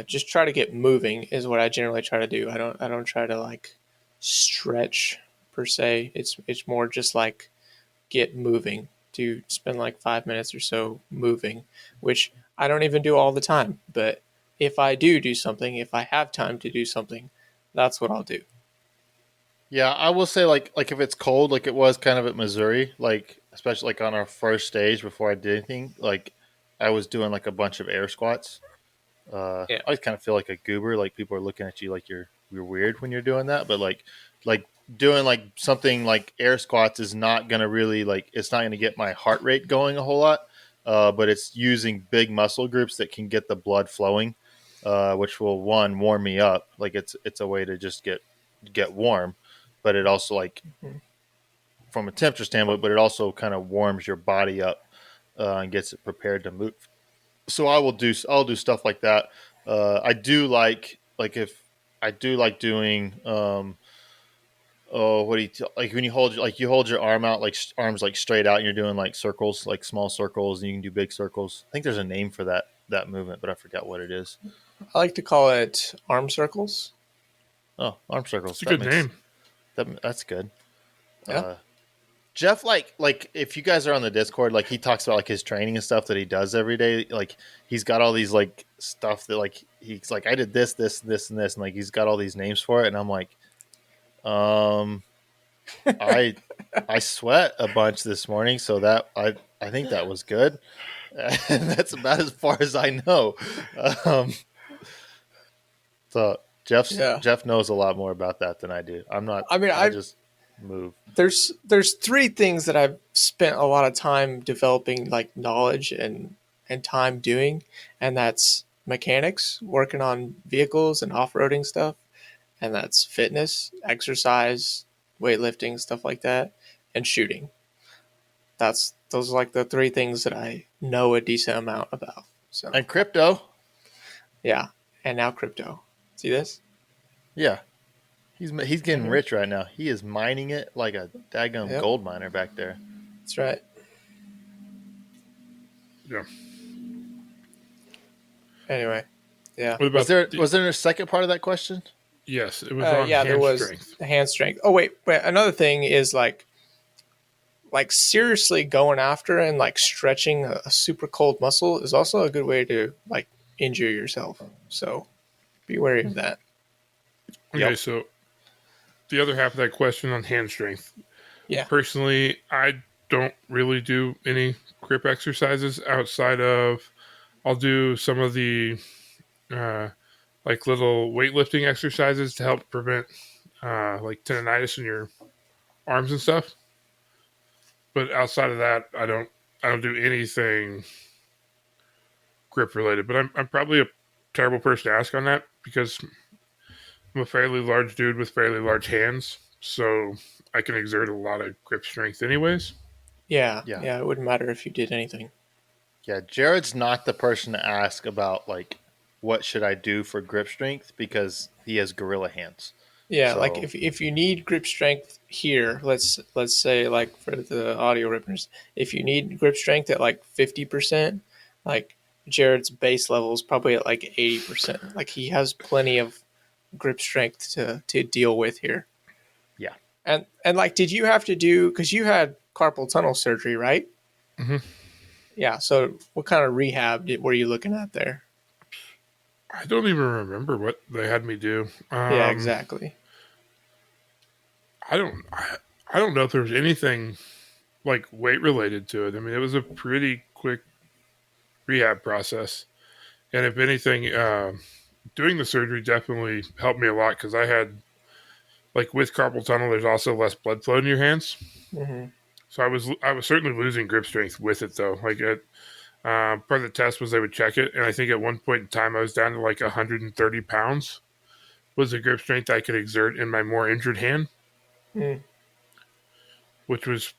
Just try to get moving is what I generally try to do. I don't try to like stretch per se. It's more just like get moving. To spend like 5 minutes or so moving, which I don't even do all the time. But if I do something, if I have time to do something, that's what I'll do. Yeah, I will say like if it's cold, like it was kind of at Missouri, like especially like on our first stage before I did anything, like I was doing like a bunch of air squats. Yeah. I always kind of feel like a goober, like people are looking at you like you're weird when you're doing that, but like doing like something like air squats is not going to really like it's not going to get my heart rate going a whole lot, but it's using big muscle groups that can get the blood flowing, which will one warm me up. Like it's a way to just get warm, but it also like from a temperature standpoint, but it also kind of warms your body up and gets it prepared to move. So I'll do stuff like that. I do like if I do like doing oh, what do you like when you hold your arm out like arms like straight out and you're doing like circles, like small circles, and you can do big circles. I think there's a name for that movement, but I forgot what it is. I like to call it arm circles. Oh, arm circles. It's a good name. That's good. Yeah. Jeff, like if you guys are on the Discord, like he talks about like his training and stuff that he does every day. Like he's got all these like stuff that like he's like I did this, and this, and like he's got all these names for it, and I'm like, I I sweat a bunch this morning, so that I think that was good, and that's about as far as I know. Um, so Jeff knows a lot more about that than I do. I'm not. I mean, I just move. there's three things that I've spent a lot of time developing like knowledge and time doing, and that's mechanics, working on vehicles and off-roading stuff, and that's fitness, exercise, weightlifting, stuff like that, and shooting. Those are like the three things that I know a decent amount about. So And crypto. yeah, and now crypto. See this? Yeah. He's getting rich right now. He is mining it like a daggum gold miner back there. That's right. Yeah. Anyway, yeah. What about Was there a second part of that question? Yes, it was on yeah, hand there was strength. the hand strength. Oh wait, another thing is like seriously going after and like stretching a super cold muscle is also a good way to like injure yourself. So be wary of that. Okay, Yep. so the other half of that question on hand strength. Yeah. Personally, I don't really do any grip exercises outside of I'll do some of the like little weightlifting exercises to help prevent like tendonitis in your arms and stuff. But outside of that, I don't do anything grip related. But I'm probably a terrible person to ask on that because I'm a fairly large dude with fairly large hands, so I can exert a lot of grip strength anyways. Yeah. Yeah. Yeah. It wouldn't matter if you did anything. Yeah, Jared's not the person to ask about like what should I do for grip strength because he has gorilla hands. Yeah, So- like if you need grip strength here, let's say like for the audio rippers, if you need grip strength at like 50%, like Jared's base level is probably at like 80%. Like he has plenty of grip strength to deal with here. Yeah. And like did you have to do, because you had carpal tunnel surgery, right? Hmm. Yeah. So what kind of rehab were you looking at there? I don't even remember what they had me do. Yeah, exactly. I don't. I don't know if there was anything like weight related to it. I mean, it was a pretty quick rehab process, and if anything, doing the surgery definitely helped me a lot because I had like with carpal tunnel, there's also less blood flow in your hands. Hmm. So I was certainly losing grip strength with it though. Like part of the test was they would check it, and I think at one point in time I was down to like 130 pounds was the grip strength I could exert in my more injured hand, Mm, which was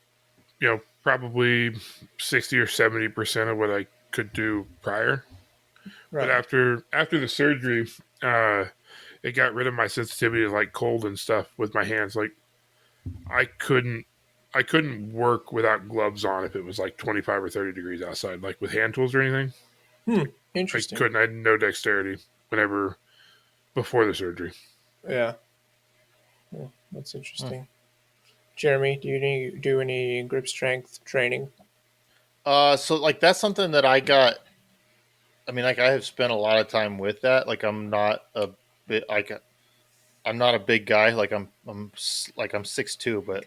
probably 60 or 70% of what I could do prior. But right. after the surgery, uh, it got rid of my sensitivity to like cold and stuff with my hands. Like I couldn't I couldn't work without gloves on if it was like 25 or 30 degrees outside, like with hand tools or anything. Hmm. Like I Interesting. couldn't. I had no dexterity whenever before the surgery. Yeah. Yeah, that's Hmm. interesting. Jeremy, do any grip strength training? So like that's something that I got. I mean, like I have spent a lot of time with that. Like I'm not a bit like I'm not a big guy. Like like I'm 6'2", but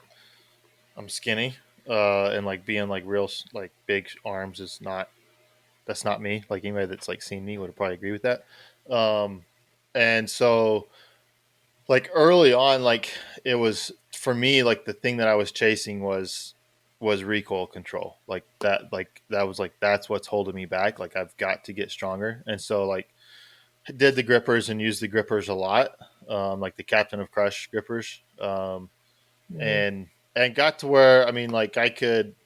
I'm skinny. And like being like real like big arms is not that's not me. Like anybody that's like seen me would probably agree with that. Um, and so like early on, like it was for me like the thing that I was chasing was recoil control. Like that was like that's what's holding me back. Like I've got to get stronger. And so like did the grippers and used the grippers a lot, like the Captain of Crush grippers, Hmm. and got to where I mean, like I could,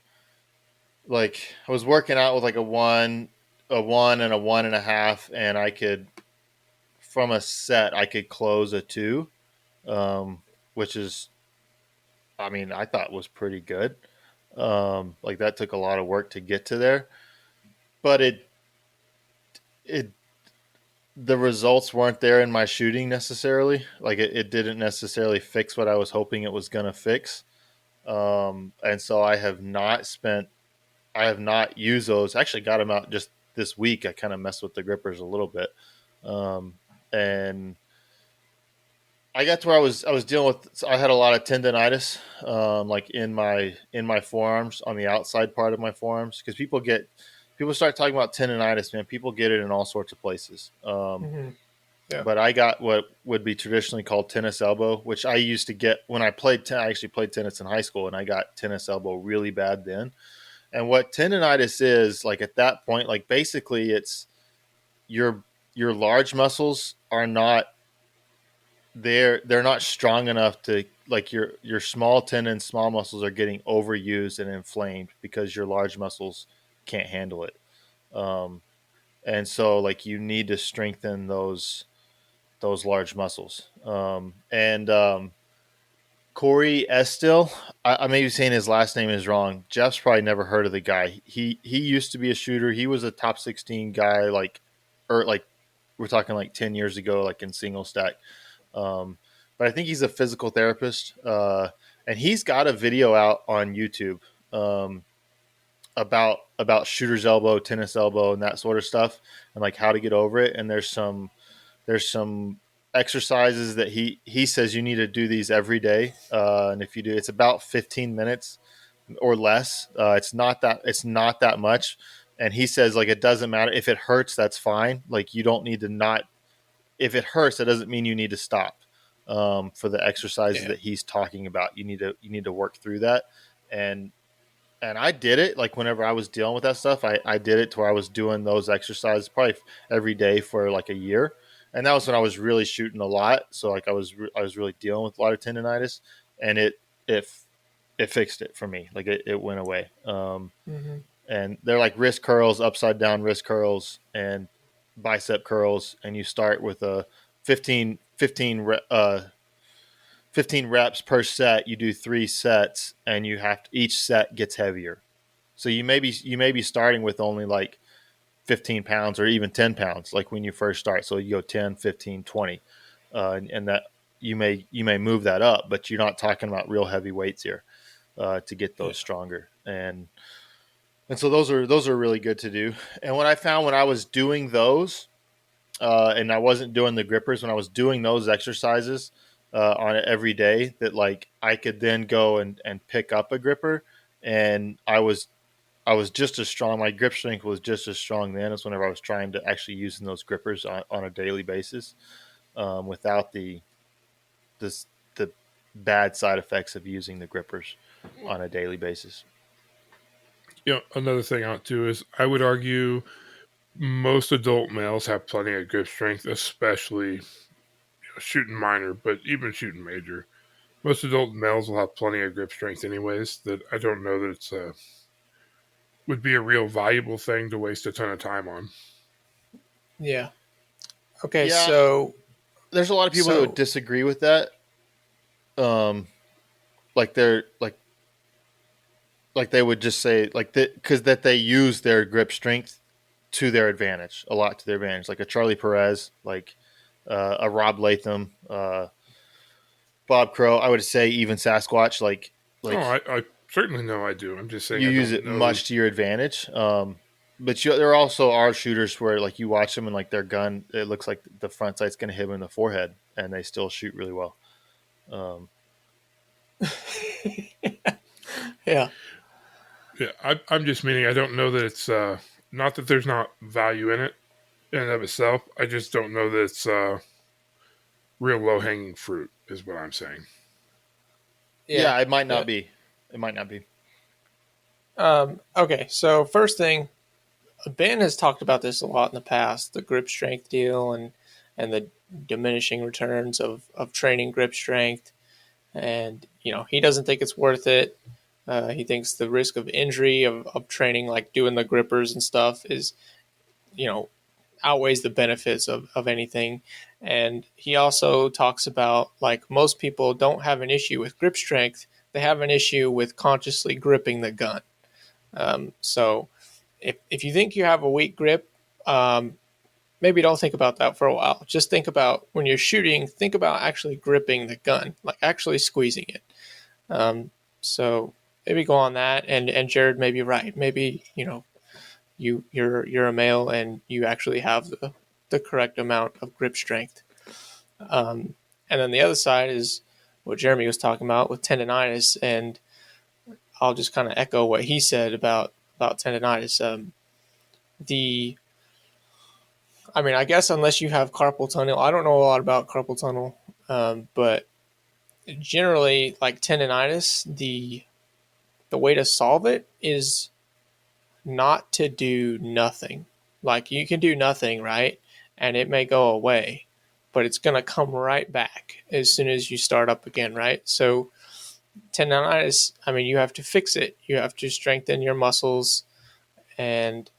like I was working out with like a one and a 1.5, and I could from a set I could close a two, which is, I mean, I thought was pretty good. Like that took a lot of work to get to there, but it the results weren't there in my shooting necessarily. Like it didn't necessarily fix what I was hoping it was going to fix. And so I have not used those. I actually got them out just this week. I kind of messed with the grippers a little bit. Um, and I got to where I was dealing with, I had a lot of tendonitis, like in my forearms on the outside part of my forearms. Cause people start talking about tendonitis, man, people get it in all sorts of places. Hmm. Yeah. But I got what would be traditionally called tennis elbow, which I used to get when I actually played tennis in high school, and I got tennis elbow really bad then. And what tendonitis is, like at that point, like basically it's your your large muscles are not they're not strong enough to, like your small tendons, small muscles are getting overused and inflamed because your large muscles can't handle it. Um, and so like you need to strengthen those large muscles. Corey Estill, I may be saying his last name is wrong. Jeff's probably never heard of the guy. He used to be a shooter. He was a top 16 guy, like we're talking like 10 years ago, like in single stack. Um, but I think he's a physical therapist, and he's got a video out on YouTube, about shooter's elbow, tennis elbow, and that sort of stuff, and like how to get over it. And there's some exercises that he says you need to do these every day, and if you do, it's about 15 minutes or less. It's not that much, and he says like it doesn't matter if it hurts, that's fine. Like you don't need to not, if it hurts, that doesn't mean you need to stop. For the exercises Yeah. that he's talking about, you need to work through that. and and I did it like whenever I was dealing with that stuff. I did it to where I was doing those exercises probably every day for like a year, and that was when I was really shooting a lot. So like I was really dealing with a lot of tendonitis, and it it fixed it for me. Like it went away. Hmm. And they're like wrist curls, upside down wrist curls, and bicep curls, and you start with a 15 reps per set. You do 3 sets, and each set gets heavier. So you may be starting with only like 15 pounds or even 10 pounds, like when you first start. So you go 10, 15, 20, and that you may move that up, but you're not talking about real heavy weights here, to get Yeah. those stronger. And And so those are really good to do. And what I found when I was doing those, and I wasn't doing the grippers, when I was doing those exercises on it every day, that like I could then go and pick up a gripper, and I was just as strong. My grip strength was just as strong then as whenever I was trying to actually using those grippers on a daily basis, without this the bad side effects of using the grippers on a daily basis. Another thing out too is I would argue most adult males have plenty of grip strength, especially shooting minor, but even shooting major. Most adult males will have plenty of grip strength anyways. That I don't know that it's would be a real valuable thing to waste a ton of time on. Yeah. Okay, Yeah, so there's a lot of people that would disagree with that. Like they're like they would just say like that because that they use their grip strength to their advantage, a lot to their advantage. Like a Charlie Perez, like a Rob Latham, Bob Crow. I would say even Sasquatch. I certainly know I do. I'm just saying you I use don't it know. much to your advantage. But there also are shooters where like you watch them and like their gun, it looks like the front sight's going to hit them in the forehead, and they still shoot really well. yeah. Yeah, I'm just meaning I don't know that it's not that there's not value in it in and of itself. I just don't know that it's real low hanging fruit, is what I'm saying. Yeah, it might not be. It might not be. Okay, so first thing, Ben has talked about this a lot in the past, the grip strength deal and the diminishing returns of training grip strength. And, he doesn't think it's worth it. He thinks the risk of injury of training, like doing the grippers and stuff, is, outweighs the benefits of anything. And he also talks about like most people don't have an issue with grip strength, they have an issue with consciously gripping the gun. So if you think you have a weak grip, maybe don't think about that for a while. Just think about when you're shooting, think about actually gripping the gun, like actually squeezing it. So maybe go on that. And Jared may be right. Maybe, you're a male and you actually have the correct amount of grip strength. And then the other side is what Jeremy was talking about with tendonitis, and I'll just kind of echo what he said about tendonitis. I guess unless you have carpal tunnel, I don't know a lot about carpal tunnel, but generally, like tendonitis, the way to solve it is not to do nothing. Like you can do nothing, right? And it may go away, but it's going to come right back as soon as you start up again, right? So tendonitis, you have to fix it. You have to strengthen your muscles, and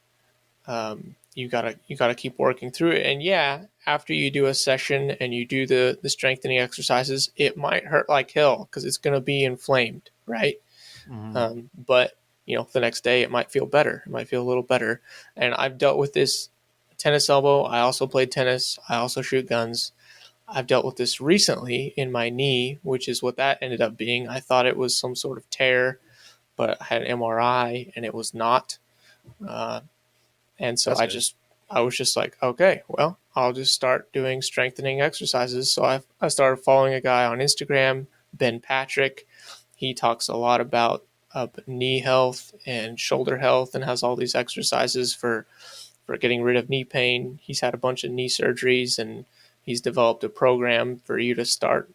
you gotta keep working through it. And yeah, after you do a session and you do the strengthening exercises, it might hurt like hell because it's going to be inflamed, right? But the next day it might feel better. It might feel a little better. And I've dealt with this tennis elbow. I also played tennis. I also shoot guns. I've dealt with this recently in my knee, which is what that ended up being. I thought it was some sort of tear, but I had an MRI and it was not. And so I was just like, okay, well, I'll just start doing strengthening exercises. So I started following a guy on Instagram, Ben Patrick. He talks a lot about knee health and shoulder health and has all these exercises for getting rid of knee pain. He's had a bunch of knee surgeries, and he's developed a program for you to start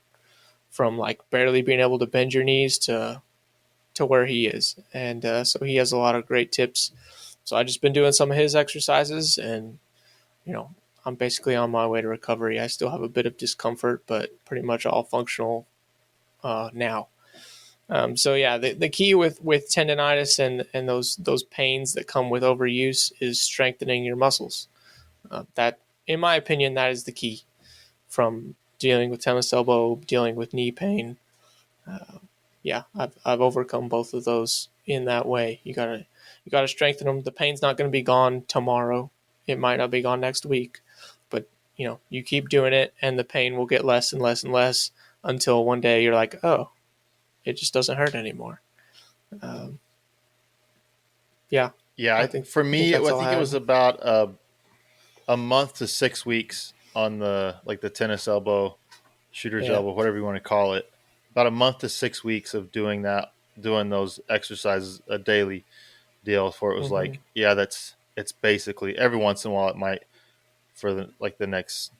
from like barely being able to bend your knees to where he is. And so he has a lot of great tips. So I just been doing some of his exercises, and I'm basically on my way to recovery. I still have a bit of discomfort, but pretty much all functional now. So yeah, the key with tendonitis and those pains that come with overuse is strengthening your muscles. That, in my opinion, that is the key from dealing with tennis elbow, dealing with knee pain. Yeah, I've overcome both of those in that way. You gotta strengthen them. The pain's not going to be gone tomorrow. It might not be gone next week, but you keep doing it, and the pain will get less and less and less until one day you're like, oh, it just doesn't hurt anymore. Yeah. Yeah, for I think me, that's I all I think it was have. about a month to 6 weeks on the tennis elbow, shooter's Yeah. elbow, whatever you want to call it. About a month to 6 weeks of doing those exercises a daily deal. For it was Hmm. like, yeah, it's basically every once in a while it might for the next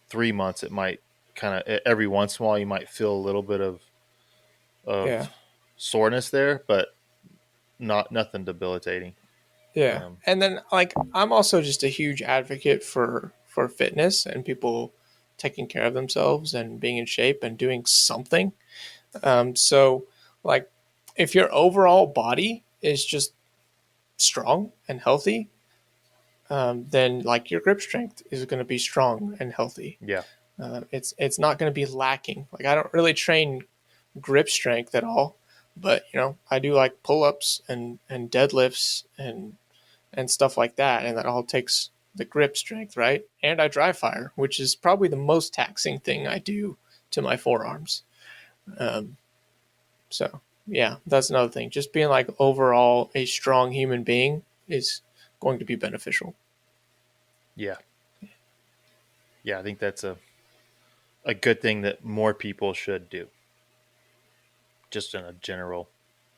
3 months it might kind of every once in a while you might feel a little bit Yeah. of soreness there, but not nothing debilitating. Yeah. Um, And then like I'm also just a huge advocate for fitness and people taking care of themselves and being in shape and doing something. So like if your overall body is just strong and healthy, then like your grip strength is going to be strong and healthy. yeah, It's not going to be lacking. Like I don't really train grip strength at all, but I do like pull ups and deadlifts and stuff like that, and that all takes the grip strength, right? And I dry fire, which is probably the most taxing thing I do to my forearms. Um, so yeah, that's another thing. Just being like overall a strong human being is going to be beneficial. yeah, yeah. I think that's a good thing that more people should do, just in a general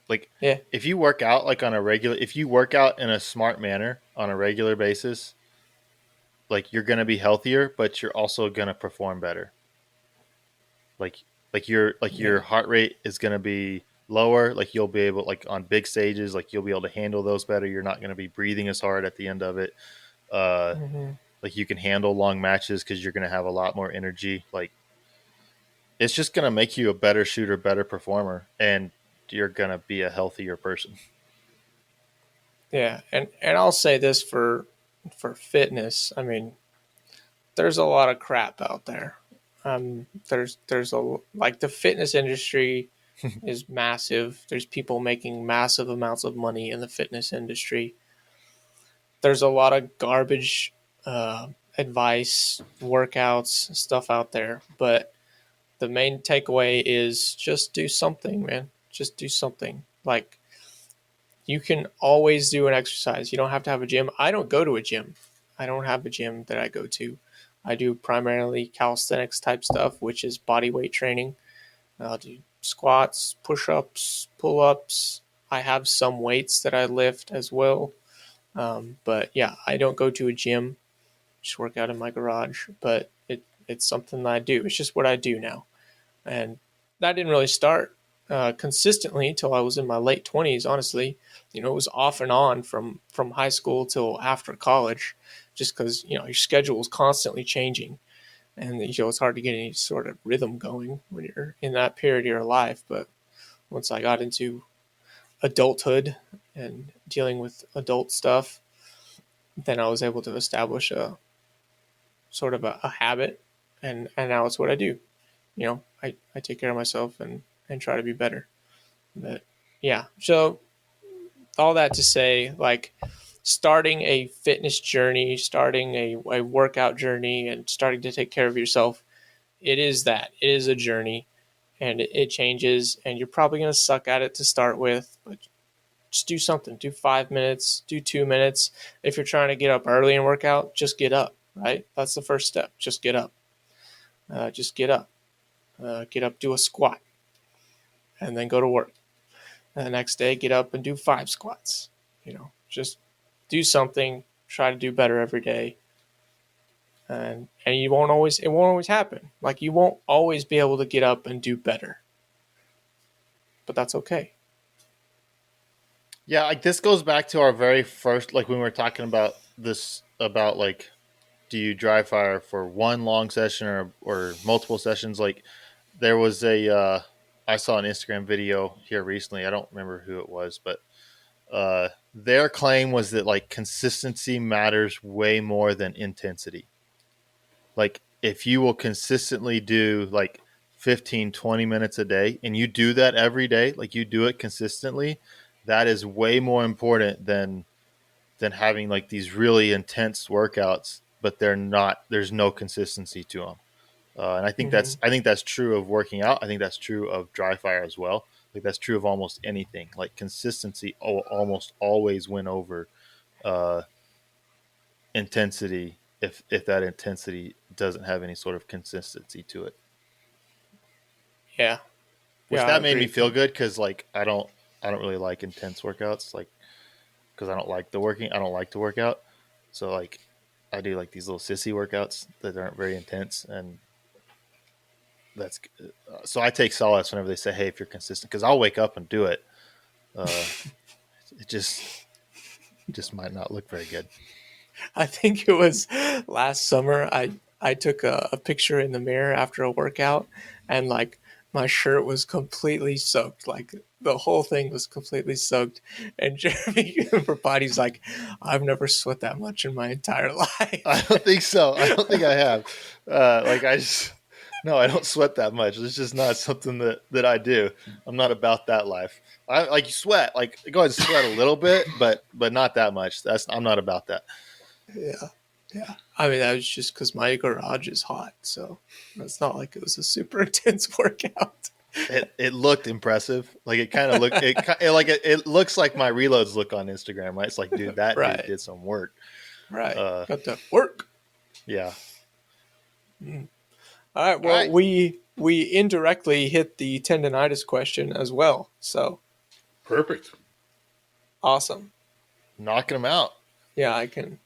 like Yeah. if you work out like on a regular if you work out in a smart manner on a regular basis, like you're going to be healthier, but you're also going to perform better. like your Yeah. heart rate is going to be lower, like you'll be able, like on big stages, like you'll be able to handle those better. You're not going to be breathing as hard at the end of it. uh Hmm. like you can handle long matches because you're going to have a lot more energy. Like it's just going to make you a better shooter, better performer, and you're going to be a healthier person. Yeah. And I'll say this for fitness. I mean, there's a lot of crap out there. There's a like the fitness industry is massive. There's people making massive amounts of money in the fitness industry. There's a lot of garbage uh, advice, workouts, stuff out there. But the main takeaway is just do something, man. Just do something. Like you can always do an exercise. You don't have to have a gym. I don't go to a gym. I don't have a gym that I go to. I do primarily calisthenics type stuff, which is body weight training. I'll do squats, push ups, pull ups. I have some weights that I lift as well. But yeah, I don't go to a gym, just work out in my garage. But it's something that I do. It's just what I do now. And that didn't really start consistently until I was in my late 20s. Honestly, it was off and on from high school till after college, just because your schedule is constantly changing, and it's hard to get any sort of rhythm going when you're in that period of your life. But once I got into adulthood and dealing with adult stuff, then I was able to establish a sort of a habit, and now it's what I do. I take care of myself and try to be better. But yeah, so all that to say, like starting a fitness journey, starting a workout journey, and starting to take care of yourself, it is that. It is a journey, and it changes, and you're probably going to suck at it to start with, but just do something. Do 5 minutes, do 2 minutes. If you're trying to get up early and work out, just get up, right? That's the first step. Just get up. Just get up. Get up, do a squat, and then go to work. And the next day, get up and do 5 squats. Just do something. Try to do better every day, and you won't always. It won't always happen. Like you won't always be able to get up and do better, but that's okay. Yeah, like this goes back to our very first, like when we were talking about this, about like, do you dry fire for one long session or multiple sessions? Like there was I saw an Instagram video here recently. I don't remember who it was, but their claim was that like consistency matters way more than intensity. Like if you will consistently do like 15, 20 minutes a day and you do that every day, like you do it consistently, that is way more important than having like these really intense workouts, but there's no consistency to them. And Mm-hmm. I think that's true of working out. I think that's true of dry fire as well. Like that's true of almost anything. Like consistency almost always win over uh, intensity if that intensity doesn't have any sort of consistency to it. Yeah. Which Yeah, I that made me agree. feel good because like I don't really like intense workouts, like because I don't like to work out. So like I do like these little sissy workouts that aren't very intense, and that's so I take solace whenever they say, "Hey, if you're consistent," because I'll wake up and do it. Uh, it just might not look very good. I think it was last summer. I took a picture in the mirror after a workout, and like my shirt was completely soaked. Like the whole thing was completely soaked. And Jeremy for body's like, I've never sweat that much in my entire I life. don't think so. I don't think I have. Like I just no, I don't sweat that much. It's just not something that I do. I'm not about that life. I like you sweat. Like go ahead and sweat a little bit, but not that much. I'm not about that. Yeah, yeah. I mean, that was just because my garage is hot, so it's not like it was a super intense workout. It looked impressive. Like it kind of looked it looks like my reloads look on Instagram, right? It's like, dude, that dude Right, did some work. right. Uh, Got to work. yeah. All right. All Well, right. we indirectly hit the tendonitis question as well. So Perfect. awesome. Knocking them out. Yeah, I can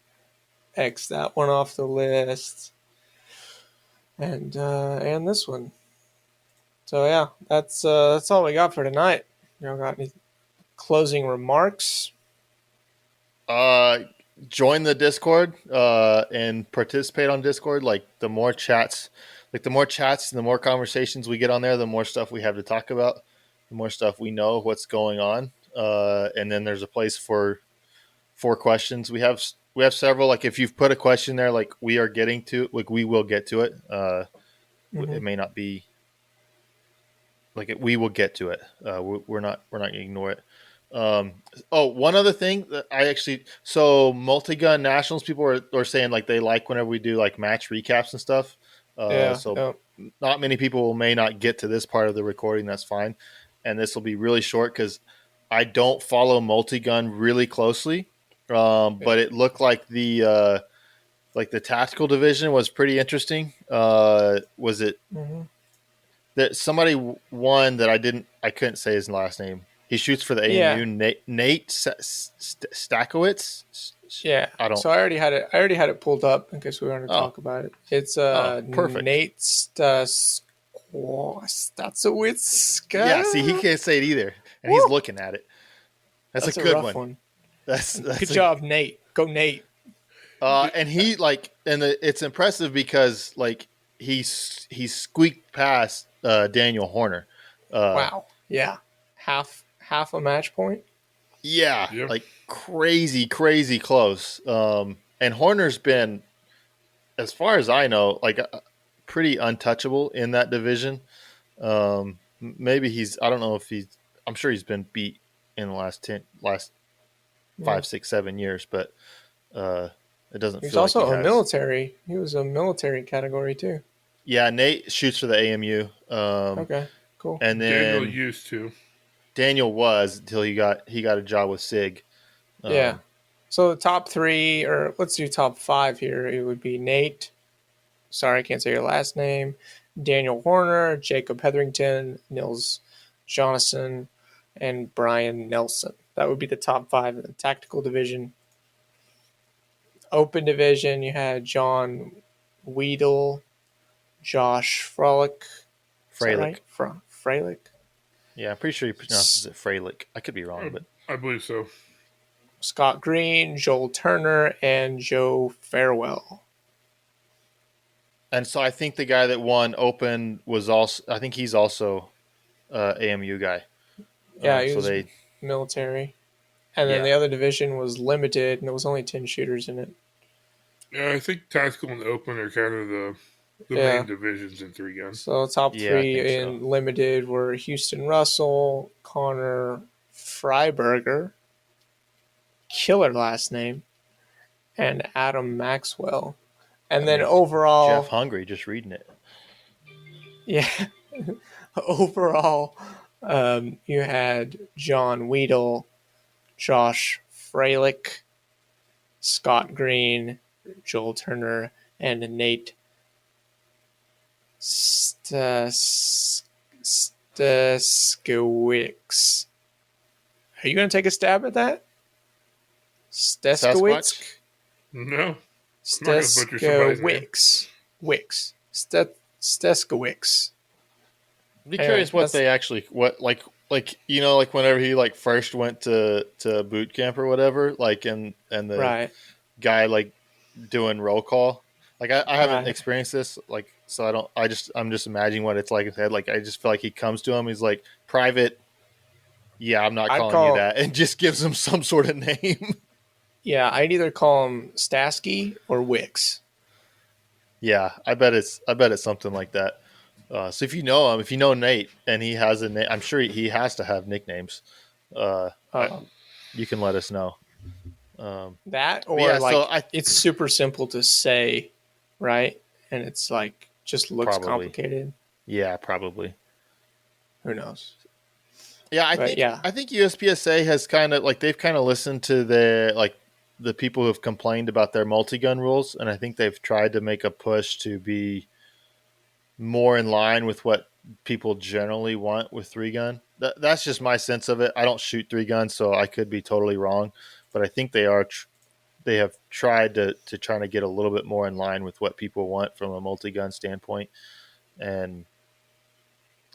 X that one off the list, and this one. So yeah, that's all we got for tonight. Y'all got any closing remarks? Uh, join the Discord and participate on Discord. Like the more chats and the more conversations we get on there, the more stuff we have to talk about, the more stuff we know what's going on. And then there's a place for questions. We have several. Like if you've put a question there, like we are getting to, like we will get to it. Mm-hmm. It may not be like it, we will get to it. We're not going to ignore it. One other thing that so multi-gun nationals people are saying like they like whenever we do like match recaps and stuff. Yeah. So Yeah. not many people may not get to this part of the recording. That's fine, and this will be really short because I don't follow multi-gun really closely. Yeah. But it looked like the tactical division was pretty interesting. Was it Mm-hmm. that somebody won that I couldn't say his last name. He shoots for the Yeah. AMU. Nate Stakowitz. Yeah. I don't. So I already had it. I already had it pulled up in case we wanted to Oh, talk about it. It's perfect. Nate Statsowitz. Yeah, see, he can't say it either, and he's Woo! looking at it. That's a That's a good rough one. one. That's Good a. job, Nate. Go, Nate. And he like, it's impressive because like he squeaked past Daniel Horner. Wow. Yeah. Half a match point. Yeah, Yep. like crazy close. And Horner's been, as far as I know, like pretty untouchable in that division. Maybe I don't know if I'm sure he's been beat in the last Yeah. 5, 6, 7 years, but it doesn't He was feel like he also a has. military. He was a military category too. Yeah, Nate shoots for the AMU. Okay. Cool. And Daniel then used to. Daniel was until he got a job with SIG. Yeah. So the top three, or let's do top five here. It would be Nate. Sorry, I can't say your last name. Daniel Horner, Jacob Hetherington, Nils Jonasson, and Brian Nelson. That would be the top five in the tactical division. Open division, you had John Weedle, Josh Frolick. Is that Freilich. right? Freilich. Yeah, I'm pretty sure he pronounces it Freilich. I could be wrong, but I believe so. Scott Green, Joel Turner, and Joe Farewell. and so I think the guy that won Open was also. I think he's also AMU guy. Yeah, he So was they. military. And then Yeah. the other division was limited, and there was only 10 shooters in it. Yeah, I think tactical and open are kind of the Yeah. main divisions in 3-gun. So top Yeah, I three think in so. limited were Houston Russell, Connor Freiberger, killer last name, and Adam Maxwell. And then overall, Jeff Hungry just reading it. yeah, overall, you had John Weedle, Josh Freilich, Scott Green, Joel Turner, and Nate Steskowicz. Are you going to take a stab at that? Steskowicz? Sasquatch? No. I'm not going to butcher somebody's name. Wicks. Steskowicz. I'd be curious what they actually like whenever he like first went to boot camp or whatever, like and the guy like doing roll call. Like I haven't experienced this, like so I'm just imagining what it's like in his head. Like I just feel like he comes to him, he's like, private, yeah, I'm not calling you that, and just gives him some sort of name. Yeah, I'd either call him Stasky or Wicks. Yeah, I bet it's something like that. So if you know him, if you know Nate, and he has a name, I'm sure he has to have nicknames. You can let us know. That or it's super simple to say, right? And it's like just looks complicated. Yeah, probably. Who knows? Yeah, I think USPSA has kind of like they've kind of listened to the people who have complained about their multi-gun rules, and I think they've tried to make a push to be more in line with what people generally want with 3-gun. That's just my sense of it. I don't shoot 3-guns, so I could be totally wrong, but I think they have tried to try to get a little bit more in line with what people want from a multi-gun standpoint, and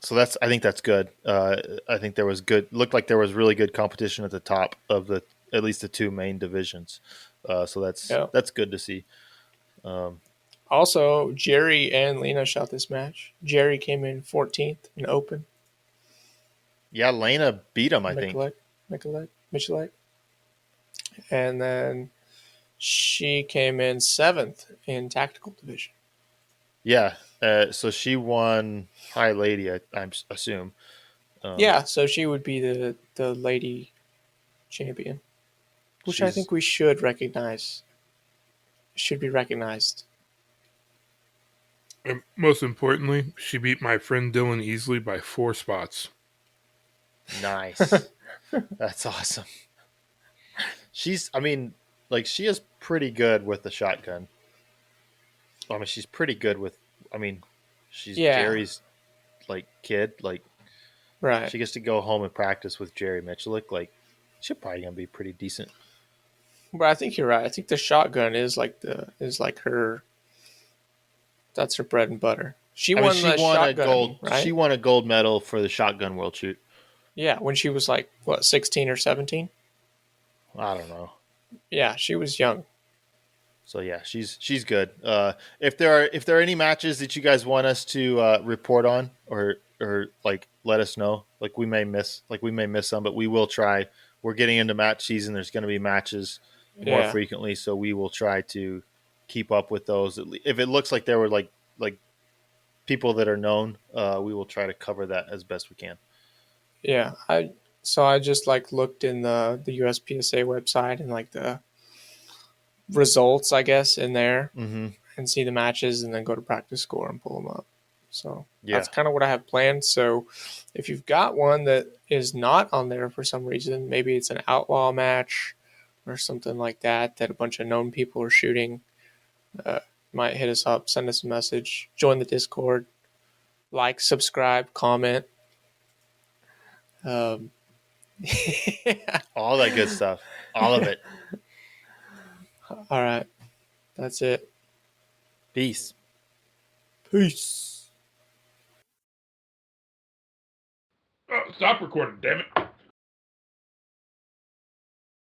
so I think that's good. I think looked like there was really good competition at the top of at least the 2 main divisions. So that's good to see. Also, Jerry and Lena shot this match. Jerry came in 14th in open. Yeah, Lena beat him, I think. Michalek. And then she came in 7th in tactical division. Yeah, so she won High Lady, I assume. Yeah, so she would be the lady champion, which I think we should recognize. Should be recognized. And most importantly, she beat my friend Dylan easily by 4 spots. Nice. That's awesome. She is pretty good with the shotgun. I mean, she's pretty good with, she's Jerry's, like, kid. Like, right. She gets to go home and practice with Jerry Michalik. Like, she's probably going to be pretty decent. But I think you're right. I think the shotgun is like her. That's her bread and butter. She won a gold. Right? She won a gold medal for the shotgun world shoot. Yeah, when she was like 16 or 17. I don't know. Yeah, she was young. So yeah, she's good. If there are any matches that you guys want us to report on or like let us know, like we may miss some, but we will try. We're getting into match season. There's going to be matches more frequently, so we will try to keep up with those. If it looks like there were like people that are known, we will try to cover that as best we can. Yeah, I just like looked in the USPSA website and like the results, I guess, in there and see the matches and then go to practice score and pull them up. So that's kind of what I have planned. So if you've got one that is not on there for some reason, maybe it's an outlaw match or something like that a bunch of known people are shooting, might hit us up, send us a message, join the Discord, like, subscribe, comment. All that good stuff. All of it. All right. That's it. Peace. Peace. Oh, stop recording, damn it.